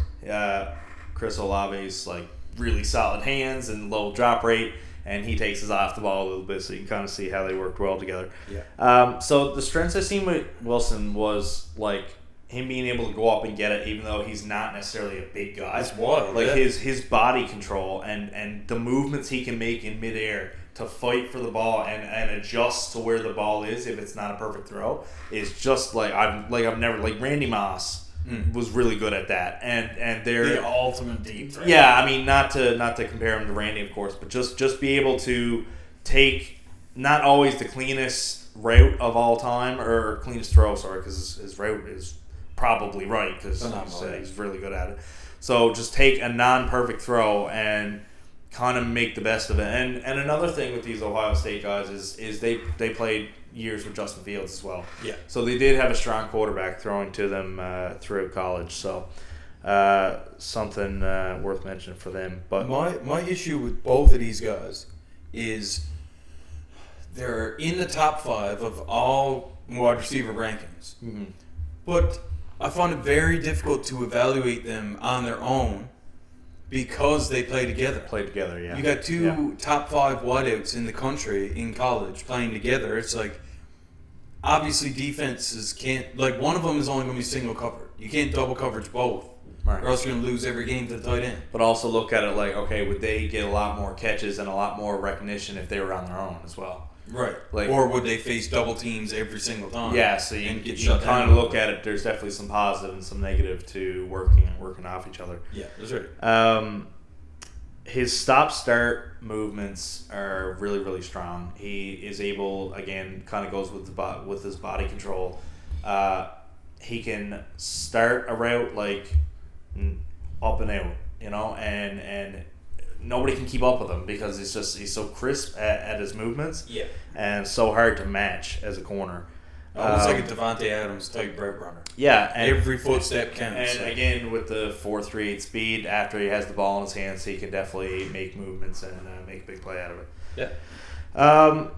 Chris Olave's, like, really solid hands and low drop rate, and he takes his off the ball a little bit, so you can kind of see how they worked well together. Yeah. So, the strengths I seen with Wilson was, like, him being able to go up and get it, even though he's not necessarily a big guy. That's wild. Like, his body control and the movements he can make in midair to fight for the ball and adjust to where the ball is if it's not a perfect throw is just I've never Randy Moss was really good at that, and they're the ultimate deep threat. Yeah, I mean, not to compare him to Randy, of course, but just be able to take not always the cleanest route of all time or cleanest throw, because his route is probably right because he's really good at it. So just take a non-perfect throw and kind of make the best of it. And another thing with these Ohio State guys is they played years with Justin Fields as well. Yeah. So they did have a strong quarterback throwing to them throughout college. So something worth mentioning for them. But my issue with both of these guys is they're in the top 5 of all wide receiver rankings. Mm-hmm. But I find it very difficult to evaluate them on their own because they play together. Yeah. You got two top 5 wideouts in the country in college playing together. It's like, obviously defenses can't, like, one of them is only going to be single covered. You can't double coverage both. Right. Or else you're going to lose every game to the tight end. But also look at it like, okay, would they get a lot more catches and a lot more recognition if they were on their own as well? Right. Like, or would they face double teams every single time? Yeah, so you kind of look at it. There's definitely some positive and some negative to working off each other. Yeah, that's right. His stop-start movements are really, really strong. He is able, again, kind of goes with his body control. He can start a route like up and out, and nobody can keep up with him because he's so crisp at his movements. Yeah. And so hard to match as a corner. Almost like a Devontae Adams type route runner. Yeah. Every footstep counts. And again, with the 4.38 speed, after he has the ball in his hands, he can definitely make movements and make a big play out of it. Yeah.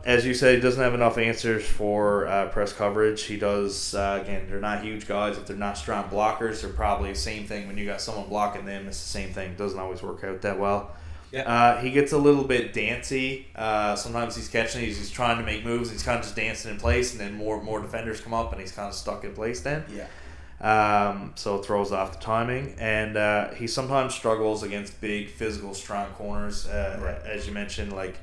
As you said, he doesn't have enough answers for press coverage. He does, again, they're not huge guys. If they're not strong blockers, they're probably the same thing. When you got someone blocking them, it's the same thing. It doesn't always work out that well. Yeah. He gets a little bit dancy. Sometimes he's catching, he's trying to make moves. He's kind of just dancing in place, and then more defenders come up, and he's kind of stuck in place then. Yeah. So it throws off the timing. And he sometimes struggles against big, physical, strong corners. As you mentioned, like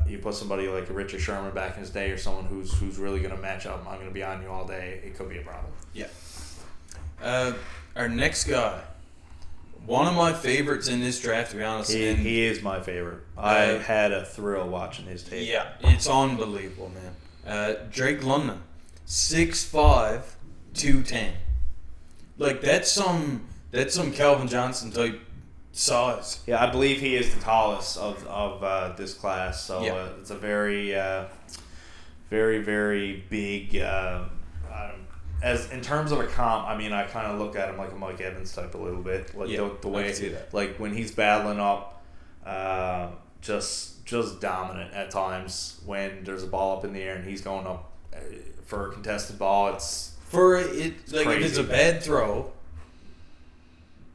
you put somebody like a Richard Sherman back in his day, or someone who's really going to match up. I'm going to be on you all day. It could be a problem. Yeah. Our next guy, one of my favorites in this draft, to be honest. He is my favorite. I had a thrill watching his tape. Yeah, it's unbelievable, man. Drake London, 6'5", 210. Like that's some Calvin Johnson type size. Yeah, I believe he is the tallest of this class. So it's a very, very, very big. As in terms of a comp, I mean, I kind of look at him like a Mike Evans type a little bit, like the way, I can see that. Like when he's battling up, just dominant at times. When there's a ball up in the air and he's going up for a contested ball, it's crazy. If it's a bad throw,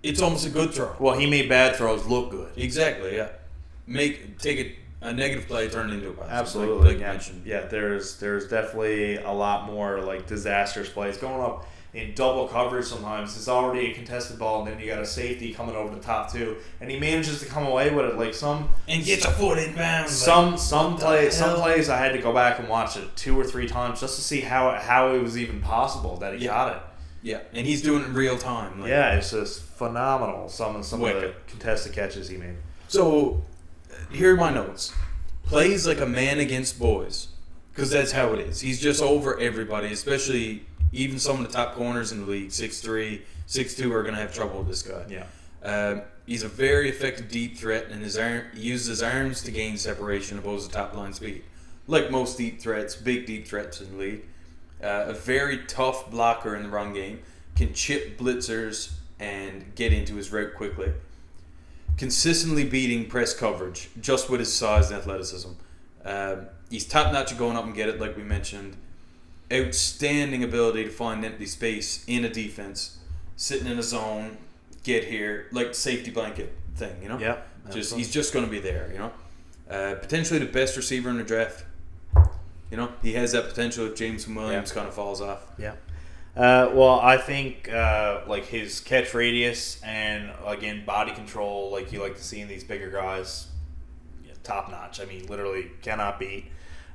it's almost a good throw. Well, he made bad throws look good. Exactly. Yeah. Take a negative play, turn it into a pass. Absolutely. Like you mentioned. Yeah, there's definitely a lot more like disastrous plays going up in double coverage. Sometimes it's already a contested ball, and then you got a safety coming over the top too, and he manages to come away with it. Like and gets a foot in bounds. Some plays I had to go back and watch it 2 or 3 times just to see how it was even possible that he got it. Yeah, and he's doing it in real time. It's just phenomenal. Some of the contested catches he made. So, here are my notes. Plays like a man against boys, because that's how it is. He's just over everybody, especially even some of the top corners in the league. 6'3", 6'2" are going to have trouble with this guy. Yeah. He's a very effective deep threat, and he uses his arms to gain separation opposed to top line speed. Like most big deep threats in the league. A very tough blocker in the run game. Can chip blitzers and get into his route quickly. Consistently beating press coverage just with his size and athleticism. He's top-notch at going up and get it, like we mentioned. Outstanding ability to find empty space in a defense. Sitting in a zone, get here, like safety blanket thing, you know? Yeah. He's just going to be there, you know? Potentially the best receiver in the draft. You know, he has that potential if Jameson Williams kind of falls off. Yeah. Well, I think like his catch radius and again body control, like you like to see in these bigger guys, top notch. I mean, literally cannot beat.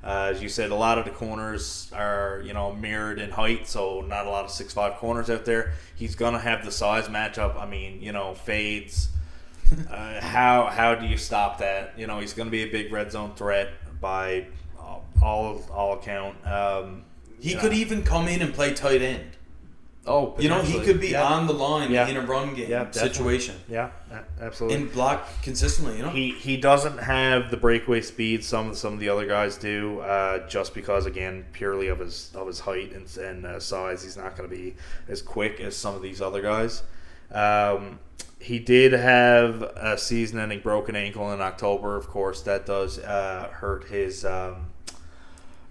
As you said, a lot of the corners are mirrored in height, so not a lot of 6'5" corners out there. He's gonna have the size matchup. I mean, fades. How do you stop that? He's gonna be a big red zone threat by all account. He could even come in and play tight end. Oh, he could be on the line in a run game situation. Yeah, absolutely. And block consistently, He doesn't have the breakaway speed some of the other guys do, just because, again, purely of his height and size. He's not going to be as quick as some of these other guys. He did have a season-ending broken ankle in October. Of course, that does hurt his...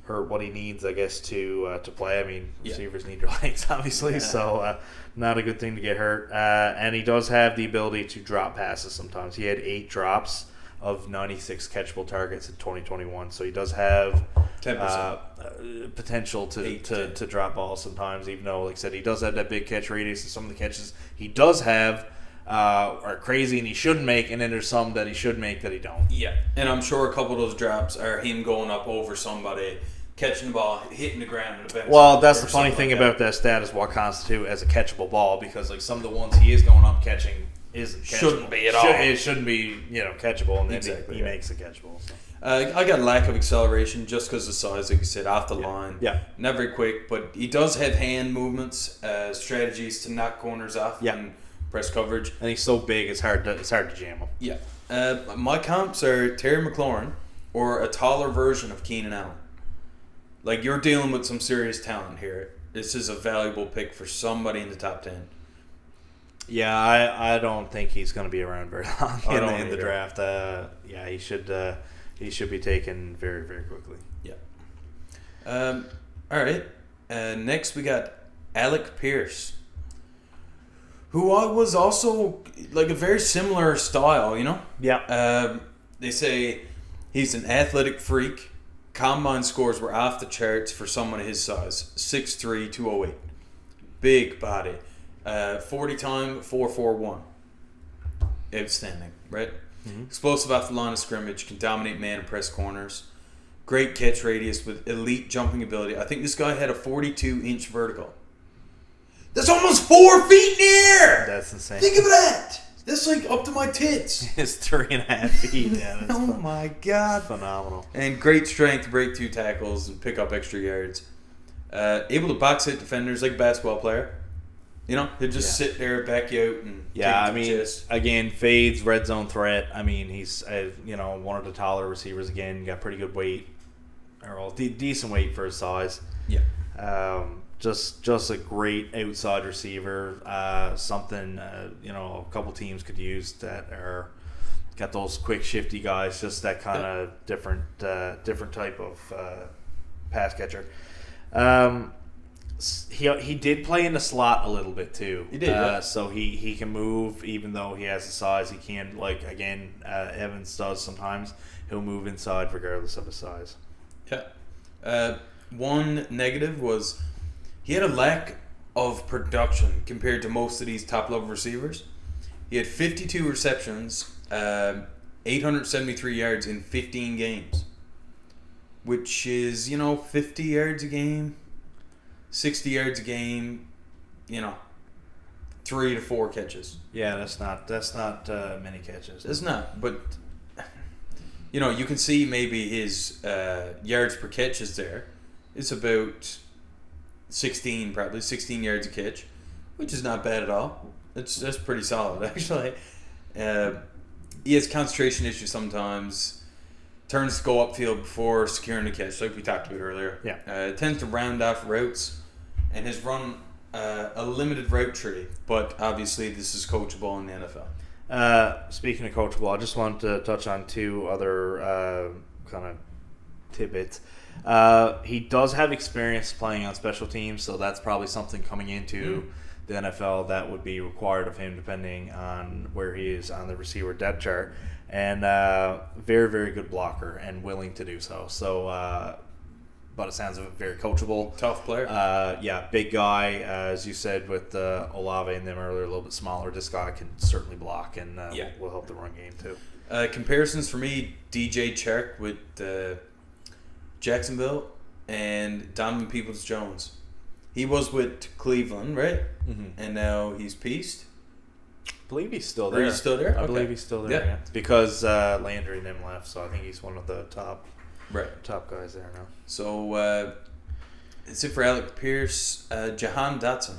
hurt what he needs, I guess, to play. I mean, receivers need your legs, obviously, so not a good thing to get hurt. And he does have the ability to drop passes sometimes. He had 8 drops of 96 catchable targets in 2021, so he does have 10% potential to drop balls sometimes, even though, like I said, he does have that big catch radius, and some of the catches he does have are crazy and he shouldn't make, and then there's some that he should make that he don't. Yeah, and I'm sure a couple of those drops are him going up over somebody, catching the ball, hitting the ground in the bench. Well, that's the funny thing about that stat is what constitutes as a catchable ball, because like some of the ones he is going up catching isn't catchable. Shouldn't be at all. It shouldn't be catchable, and then he makes it catchable. So. I got lack of acceleration just because of size, like you said, off the line. Yeah. Not very quick, but he does have hand movements, strategies to knock corners off and press coverage. And he's so big, it's hard to jam him. Yeah. My comps are Terry McLaurin or a taller version of Keenan Allen. Like, you're dealing with some serious talent here. This is a valuable pick for somebody in the top 10. Yeah, I don't think he's going to be around very long in the draft. He should be taken very, very quickly. Yeah. All right. Next, we got Alec Pierce, who was also like a very similar style, Yeah. They say he's an athletic freak. Combine scores were off the charts for someone his size, 6'3", 208. big body. 40 time, 4.41. Outstanding, right? Mm-hmm. Explosive off the line of scrimmage, can dominate man and press corners. Great catch radius with elite jumping ability. I think this guy had a 42-inch vertical. That's almost 4 feet in the air! That's insane. Think of that! That's like up to my tits. It's 3.5 feet. Yeah, that's my God. Phenomenal. And great strength to break 2 tackles and pick up extra yards. Able to box hit defenders like a basketball player. You know, he'll just sit there, back you out, and again, fades, red zone threat. I mean, he's one of the taller receivers. Again, got pretty good weight, or decent weight for his size. Yeah. Just a great outside receiver. Something a couple teams could use that are got those quick, shifty guys. Just that kind of different type of pass catcher. He did play in the slot a little bit too. He did, so he can move even though he has the size. He can Evans does sometimes. He'll move inside regardless of his size. Yeah. One negative was he had a lack of production compared to most of these top level receivers. He had 52 receptions, 873 yards in 15 games, which is 50 yards a game. 60 yards a game, 3 to 4 catches. Yeah, that's not many catches. It's not, but you can see maybe his yards per catch is there. It's about 16 yards a catch, which is not bad at all. That's pretty solid actually. He has concentration issues sometimes. Turns to go upfield before securing the catch, like we talked about earlier. Yeah. Tends to round off routes, and has run a limited route tree. But obviously, this is coachable in the NFL. Speaking of coachable, I just wanted to touch on 2 other kind of tidbits. He does have experience playing on special teams, so that's probably something coming into the NFL that would be required of him depending on where he is on the receiver depth chart. And very, very good blocker and willing to do so. So, but it sounds very coachable. Tough player. Big guy. As you said with Olave and them earlier, a little bit smaller. This guy can certainly block and will help the run game too. Comparisons for me, DJ Chark with Jacksonville and Donovan Peoples-Jones. He was with Cleveland, right? Mm-hmm. And now he's pieced. I believe he's still there. He's still there? I believe he's still there, yeah. Because Landry and them left, so I think he's one of the top guys there now. So, it's it for Alec Pierce. Jahan Datsun.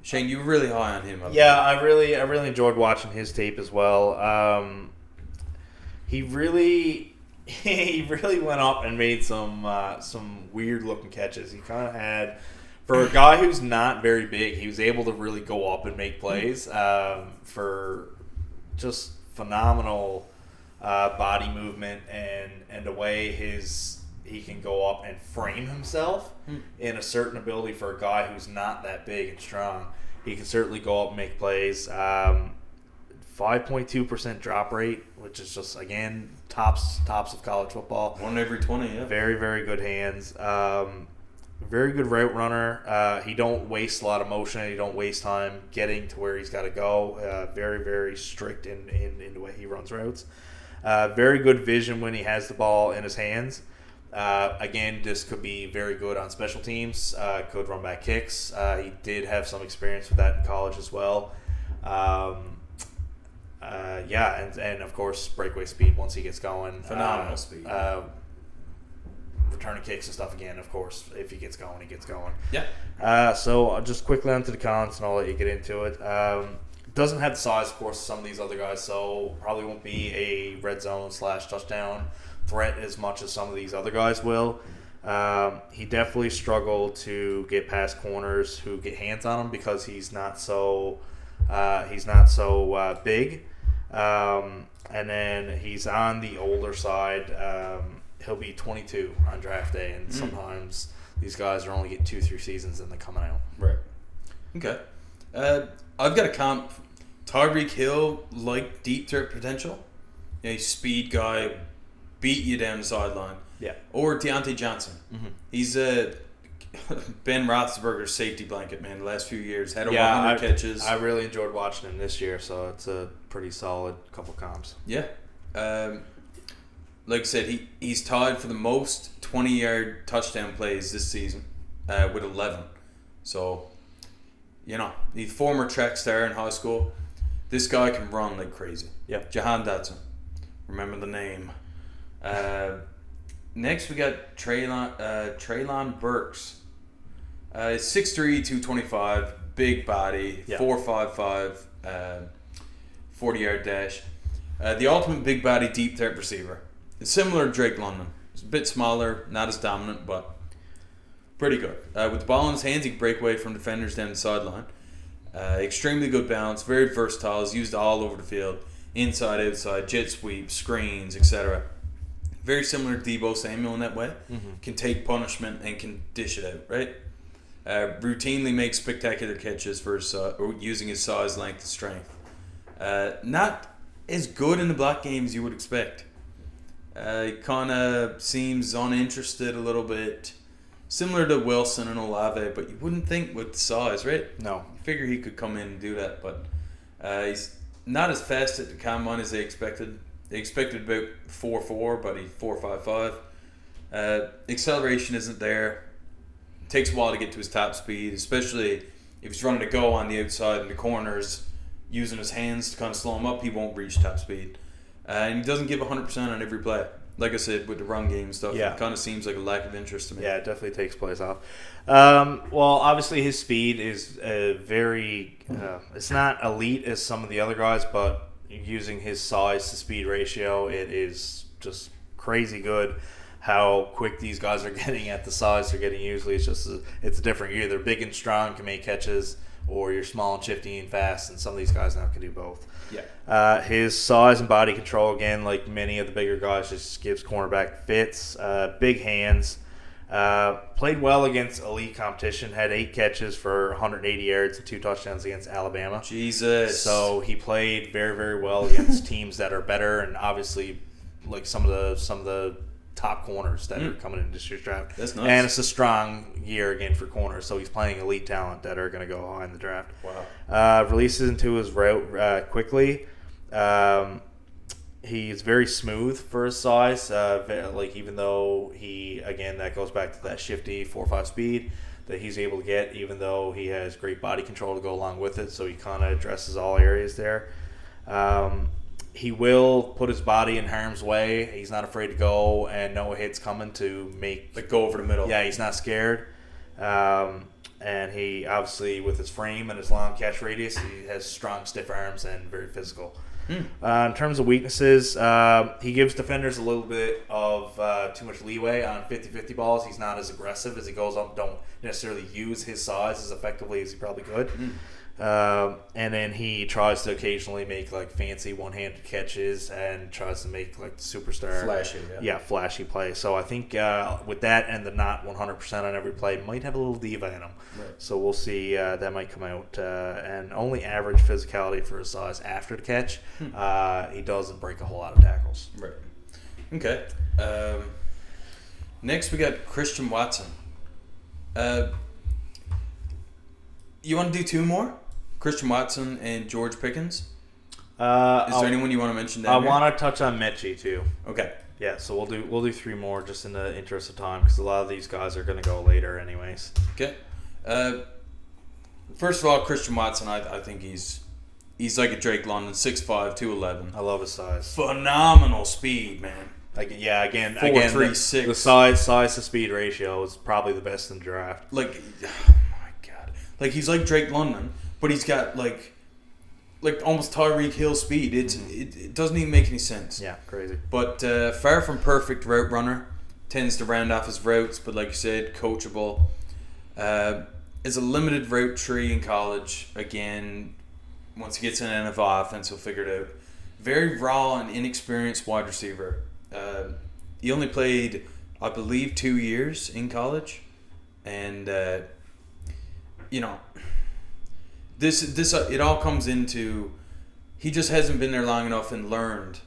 Shane, you were really high on him. I really enjoyed watching his tape as well. He really went up and made some weird looking catches. He kind of had, for a guy who's not very big, he was able to really go up and make plays for just phenomenal body movement and the way he can go up and frame himself in a certain ability for a guy who's not that big and strong. He can certainly go up and make plays. 5.2% drop rate, which is just, again, tops of college football. 1 every 20, yeah. Very, very good hands. Very good route runner. He don't waste a lot of motion. He don't waste time getting to where he's got to go. Very, very strict in the way he runs routes. Very good vision when he has the ball in his hands. Again, this could be very good on special teams. Could run back kicks. He did have some experience with that in college as well. And of course, breakaway speed once he gets going. Phenomenal speed. Returning kicks and stuff again, of course. If he gets going, he gets going. Yeah. So just quickly onto the cons, and I'll let you get into it. Doesn't have the size, of course, of some of these other guys, so probably won't be a red zone / touchdown threat as much as some of these other guys will. He definitely struggled to get past corners who get hands on him because he's not so big. And then he's on the older side. He'll be 22 on draft day, and sometimes these guys are only getting 2-3 seasons and they're coming out. Right. Okay. I've got a comp. Tyreek Hill, like deep threat potential. A speed guy, beat you down the sideline. Yeah. Or Deontay Johnson. Mm-hmm. He's Ben Roethlisberger's safety blanket, man. The last few years had over 100 catches. I really enjoyed watching him this year, so it's a pretty solid couple comps. Yeah. Like I said, he's tied for the most 20-yard touchdown plays this season with 11. So, he's former track star in high school. This guy can run like crazy. Yeah. Jahan Datsun. Remember the name. Next, we got Treylon Burks. He's 6'3", 225, big body, 4.55, 40-yard dash. The ultimate big body deep threat receiver. It's similar to Drake London. He's a bit smaller, not as dominant, but pretty good. With the ball in his hands, he can break away from defenders down the sideline. Extremely good balance, very versatile. He's used all over the field, inside, outside, jet sweeps, screens, etc. Very similar to Deebo Samuel in that way. Mm-hmm. Can take punishment and can dish it out, right? Routinely makes spectacular catches for using his size, length, and strength. Not as good in the block game as you would expect. He kind of seems uninterested a little bit. Similar to Wilson and Olave, but you wouldn't think with the size, right? No. You figure he could come in and do that, but he's not as fast at the combine as they expected. They expected about 4.4, but he's 4.55. Acceleration isn't there. It takes a while to get to his top speed, especially if he's running to go on the outside and the corners, using his hands to kind of slow him up. He won't reach top speed. And he doesn't give 100% on every play. Like I said, with the run game and stuff, it kind of seems like a lack of interest to me. Yeah, it definitely takes plays off. Well, obviously his speed is very it's not elite as some of the other guys, but using his size to speed ratio, it is just crazy good how quick these guys are getting at the size they're getting. Usually it's different. You're either big and strong, can make catches, or you're small and shifty and fast, and some of these guys now can do both. Yeah. His size and body control, again, like many of the bigger guys, just gives cornerback fits. Big hands. Played well against elite competition. Had 8 catches for 180 yards and 2 touchdowns against Alabama. Jesus. So he played very, very well against teams that are better, and obviously like some of the top corners that are coming into this year's draft. That's nice. And it's a strong year again for corners, so he's playing elite talent that are going to go high in the draft. Wow. Releases into his route quickly. He's very smooth for his size. Even though that goes back to that shifty 4.5 speed that he's able to get, even though he has great body control to go along with it, so he kind of addresses all areas there. He will put his body in harm's way. He's not afraid to go and no hits coming to make go over the middle. Yeah, he's not scared. And he obviously, with his frame and his long catch radius, he has strong, stiff arms and very physical. In terms of weaknesses, he gives defenders a little bit of too much leeway on 50-50 balls. He's not as aggressive as he goes up. Don't necessarily use his size as effectively as he probably could. And then he tries to occasionally make like fancy one-handed catches and tries to make like superstar flashy plays. So I think with that and the not 100% on every play, might have a little diva in him. Right. So we'll see. That might come out. And only average physicality for his size after the catch. He doesn't break a whole lot of tackles. Right. Okay. Next we got Christian Watson. You want to do 2 more? Christian Watson and George Pickens. Is there anyone you want to mention down here? I want to touch on Mechie too. Okay. Yeah, so we'll do 3 more just in the interest of time because a lot of these guys are going to go later anyways. Okay. First of all, Christian Watson, I think he's like a Drake London, 6'5", 211. I love his size. Phenomenal speed, man. Again, 4.36. The size to speed ratio is probably the best in the draft. Oh my God. Like he's like Drake London, but he's got like almost Tyreek Hill speed. It doesn't even make any sense. Yeah, crazy. But far from perfect route runner. Tends to round off his routes, but like you said, coachable. Is a limited route tree in college. Again, once he gets in an NFL offense, he'll figure it out. Very raw and inexperienced wide receiver. He only played, I believe, 2 years in college, and this it all comes into he just hasn't been there long enough and learned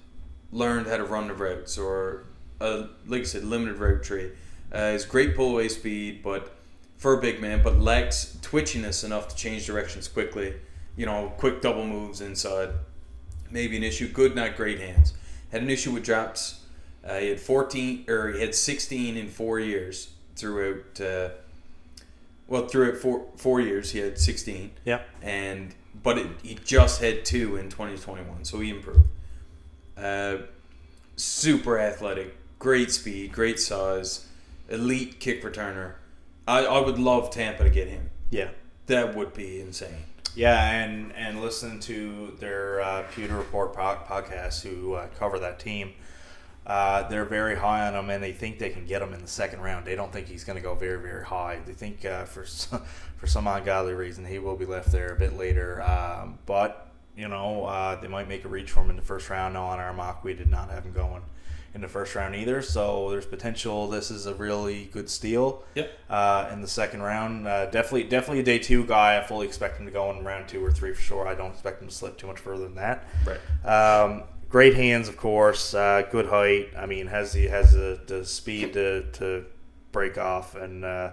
how to run the routes or like I said, limited route tree. His great pull away speed, but for a big man, but lacks twitchiness enough to change directions quickly. Quick double moves inside. Maybe an issue. Good, not great hands. Had an issue with drops. He had 16 in 4 years throughout. Throughout 4 years, he had 16. Yeah. But he just had 2 in 2021, so he improved. Super athletic, great speed, great size, elite kick returner. I would love Tampa to get him. Yeah. That would be insane. Yeah, and listen to their Pewter Report podcast who cover that team. They're very high on him, and they think they can get him in the second round. They don't think he's going to go very, very high. They think for some ungodly reason he will be left there a bit later. But they might make a reach for him in the first round. No, on our mock, we did not have him going in the first round either. So there's potential. This is a really good steal. Yep. In the second round, definitely a day 2 guy. I fully expect him to go in round 2 or 3 for sure. I don't expect him to slip too much further than that. Right. Great hands, of course. Good height. I mean, has the speed to break off and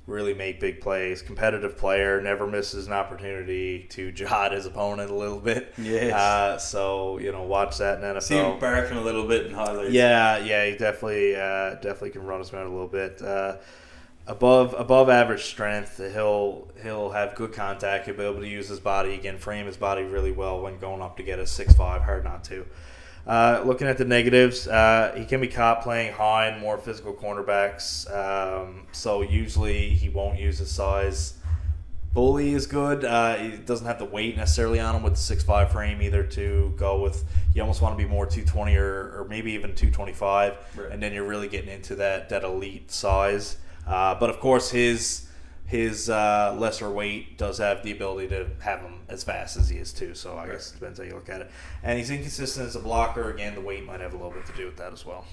really make big plays. Competitive player. Never misses an opportunity to jihad his opponent a little bit. Yes. So watch that in NFL. See him barking a little bit in highlights. Yeah. He definitely can run his mouth a little bit. Above average strength. He'll have good contact. He'll be able to use his body again, frame his body really well when going up to get a 6'5". Hard not to. Looking at the negatives, he can be caught playing high and more physical cornerbacks. So usually he won't use his size fully as good. He doesn't have the weight necessarily on him with the 6'5" frame either to go with. You almost want to be more 220 or maybe even 225, right. And then you're really getting into that elite size. But of course, his lesser weight does have the ability to have him as fast as he is too. So I guess it depends how you look at it. And he's inconsistent as a blocker. Again, the weight might have a little bit to do with that as well.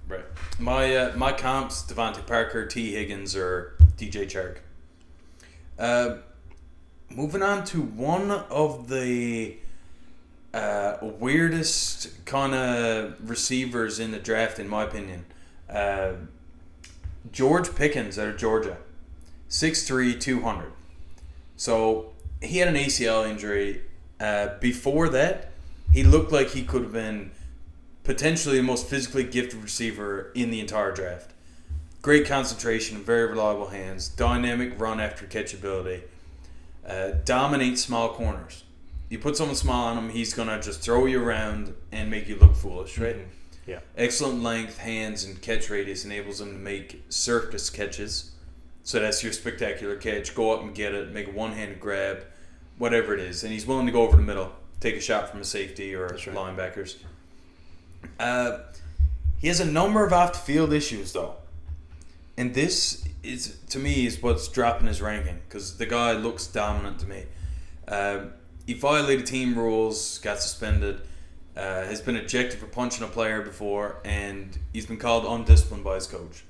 Right. My comps: Devontae Parker, T. Higgins, or DJ Chark. Moving on to one of the weirdest kind of receivers in the draft, in my opinion. George Pickens out of Georgia, 6'3", 200. So he had an ACL injury. Before that, he looked like he could have been potentially the most physically gifted receiver in the entire draft. Great concentration, very reliable hands, dynamic run after catch ability, dominate small corners. You put someone small on him, he's going to just throw you around and make you look foolish, right? Mm-hmm. Yeah. Excellent length, hands, and catch radius enables him to make surface catches. So that's your spectacular catch. Go up and get it, make a one-handed grab, whatever it is. And he's willing to go over the middle, take a shot from a safety or linebackers. He has a number of off-the-field issues, though. And this, to me, is what's dropping his ranking, because the guy looks dominant to me. He violated team rules, got suspended, has been ejected for punching a player before, and he's been called undisciplined by his coach.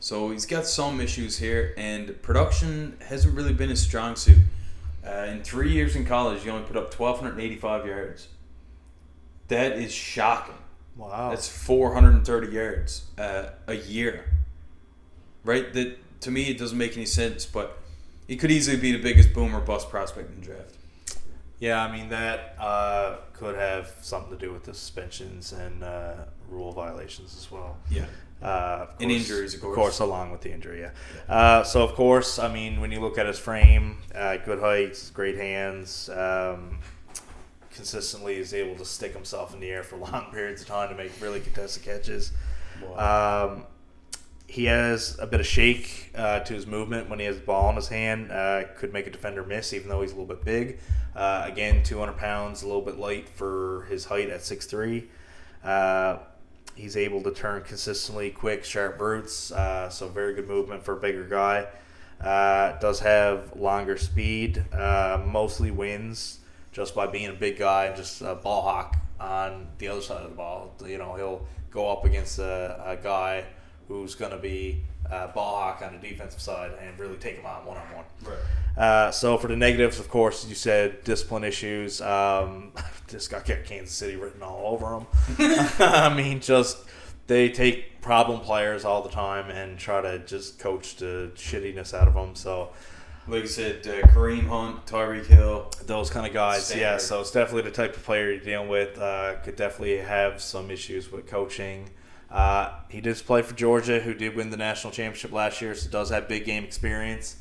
So he's got some issues here, and production hasn't really been his strong suit. In 3 years in college, he only put up 1,285 yards. That is shocking. Wow. That's 430 yards a year. Right? That, to me, it doesn't make any sense, but he could easily be the biggest boom or bust prospect in the draft. Yeah, I mean, that could have something to do with the suspensions and rule violations as well. Yeah. Of course, and injuries, of course. Of course, along with the injury, yeah. So, of course, I mean, when you look at his frame, good height, great hands, consistently is able to stick himself in the air for long periods of time to make really contested catches. Wow. He has a bit of shake to his movement when he has the ball in his hand. Could make a defender miss, even though he's a little bit big. Again, 200 pounds, a little bit light for his height at 6'3". He's able to turn consistently, quick, sharp routes. So very good movement for a bigger guy. Does have longer speed. Mostly wins just by being a big guy and just a ball hawk on the other side of the ball. You know, he'll go up against a guy who's going to be ball hawk on the defensive side and really take him on one-on-one. Right. So for the negatives, of course, you said discipline issues. This guy got Kansas City written all over him. I mean, just they take problem players all the time and try to just coach the shittiness out of them. So, like you said, Kareem Hunt, Tyreek Hill, those kind of guys. Standard. Yeah, so it's definitely the type of player you're dealing with. Could definitely have some issues with coaching. He did play for Georgia, who did win the national championship last year, so does have big game experience.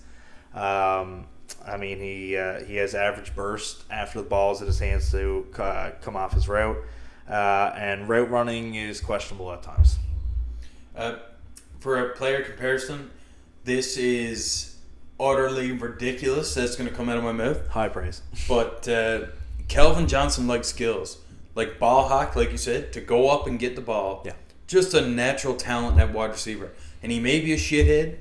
I mean, he has average burst after the ball's in his hands to come off his route. And route running is questionable at times. For a player comparison, this is utterly ridiculous. That's going to come out of my mouth. High praise. But Calvin Johnson likes skills. Like ball hawk, like you said, to go up and get the ball. Yeah. Just a natural talent at wide receiver. And he may be a shithead,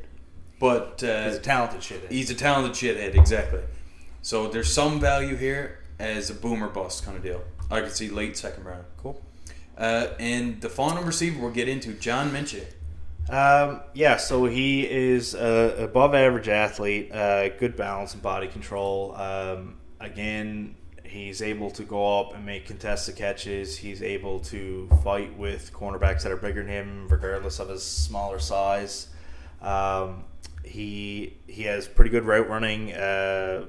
but... he's a talented shithead. He's a talented shithead, exactly. So there's some value here as a boomer bust kind of deal. I could see late second round. Cool. And the final receiver we'll get into, John Minchie. So he is a above average athlete, good balance and body control. Again, he's able to go up and make contested catches. He's able to fight with cornerbacks that are bigger than him, regardless of his smaller size. He has pretty good route running, and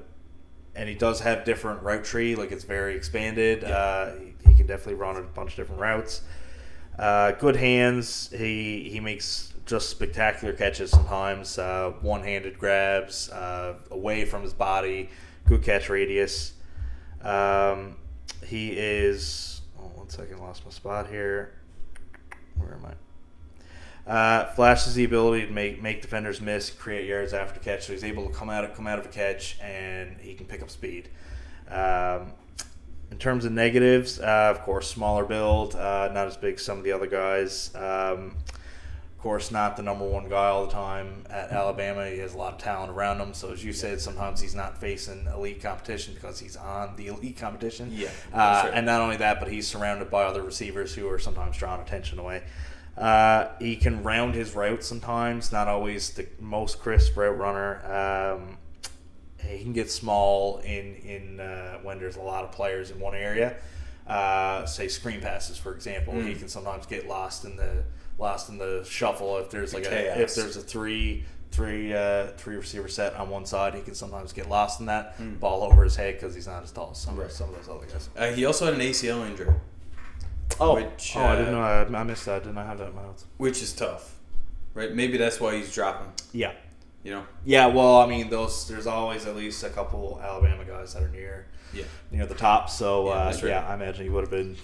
he does have different route tree. Like, it's very expanded. Yeah. He can definitely run a bunch of different routes. Good hands. He makes just spectacular catches sometimes. One-handed grabs, away from his body. Good catch radius. He is... one second, lost my spot here. Where am I? Flashes the ability to make defenders miss, create yards after catch. So he's able to come out of a catch, and he can pick up speed. In terms of negatives, of course, smaller build, not as big as some of the other guys. Of course, not the number one guy all the time at Alabama. He has a lot of talent around him. So, as you said, sometimes he's not facing elite competition because he's on the elite competition. Yeah, right. And not only that, but he's surrounded by other receivers who are sometimes drawing attention away. He can round his routes sometimes, not always the most crisp route runner. He can get small in when there's a lot of players in one area. Say screen passes, for example. He can sometimes get lost in the shuffle. If there's if there's a three receiver set on one side, he can sometimes get lost in that ball over his head because he's not as tall as some of those other guys. He also had an ACL injury. I didn't know. I missed that. Didn't I have that in my notes? Which is tough, right? Maybe that's why he's dropping. Yeah. You know? Yeah, well, I mean, there's always at least a couple Alabama guys that are near the top. So, right. I imagine he would have been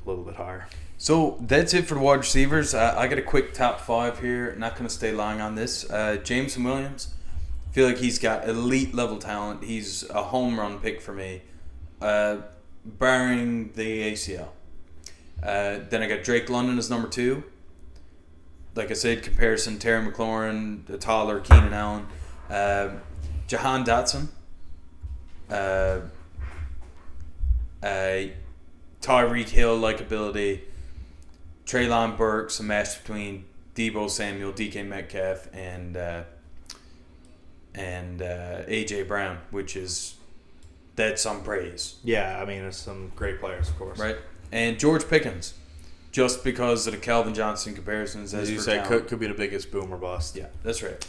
a little bit higher. So, that's it for the wide receivers. I got a quick top five here. Not going to stay long on this. Jameson Williams. I feel like he's got elite level talent. He's a home run pick for me, barring the ACL. Then I got Drake London as number 2. Like I said, comparison, Terry McLaurin, the taller Keenan Allen. Jahan Datsun. Tyreek Hill likability. Treylon Burks, a match between Deebo Samuel, DK Metcalf, and A.J. Brown, that's some praise. Yeah, I mean, there's some great players, of course. Right. And George Pickens, just because of the Calvin Johnson comparisons. As you said, could be the biggest boom or bust. Yeah, that's right.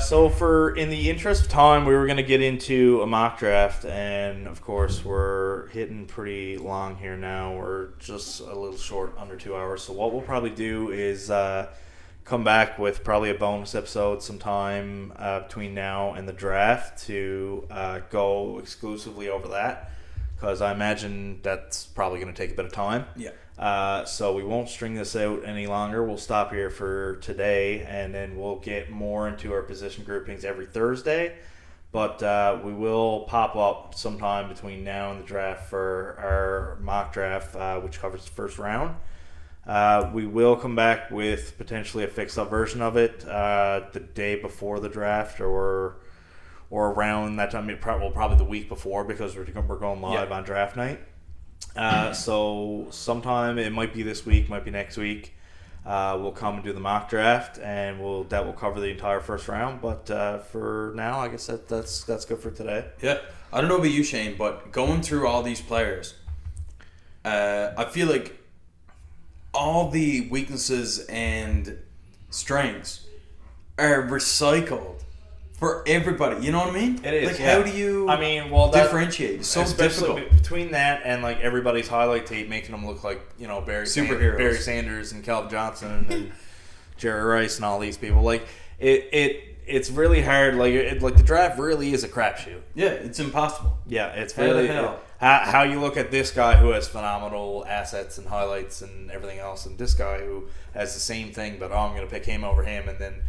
So in the interest of time, we were going to get into a mock draft, and of course we're hitting pretty long here now. We're just a little short, under 2 hours. So what we'll probably do is come back with probably a bonus episode sometime between now and the draft to go exclusively over that, because I imagine that's probably going to take a bit of time. Yeah. So we won't string this out any longer. We'll stop here for today, and then we'll get more into our position groupings every Thursday. But we will pop up sometime between now and the draft for our mock draft, which covers the first round. We will come back with potentially a fixed-up version of it the day before the draft, or around that time. Probably the week before, because we're going live on draft night. So sometime, it might be this week, might be next week, we'll come and do the mock draft, and that will cover the entire first round. But for now, I guess that's good for today. Yeah, I don't know about you, Shane, but going through all these players, I feel like all the weaknesses and strengths are recycled for everybody. You know what I mean? It is. Like, yeah. how do you differentiate? It's so difficult. Between that and like everybody's highlight tape making them look like, you know, Barry Sanders and Calvin Johnson and Jerry Rice and all these people. Like it's really hard. Like the draft really is a crapshoot. Yeah, it's impossible. Yeah, it's really how you look at this guy who has phenomenal assets and highlights and everything else, and this guy who has the same thing, but I'm going to pick him over him, and then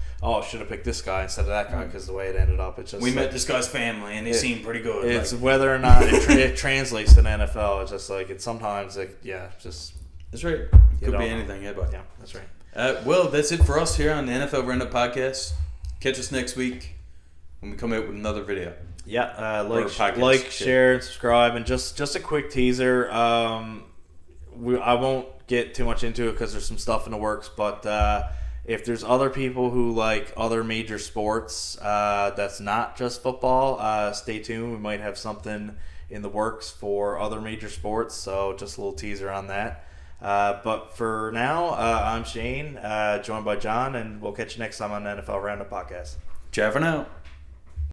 should have picked this guy instead of that guy because the way it ended up, it's just we met this guy's family and he seemed pretty good. It's whether or not it translates to the NFL. It's just like it's sometimes just that's right. Could be anything. Yeah, but yeah, that's right. Well, that's it for us here on the NFL Roundup Podcast. Catch us next week when we come out with another video. Yeah, like, share, and subscribe, and just a quick teaser. I won't get too much into it because there's some stuff in the works, but if there's other people who like other major sports that's not just football, stay tuned. We might have something in the works for other major sports, so just a little teaser on that. But for now, I'm Shane, joined by John, and we'll catch you next time on the NFL Roundup Podcast. Ciao for now.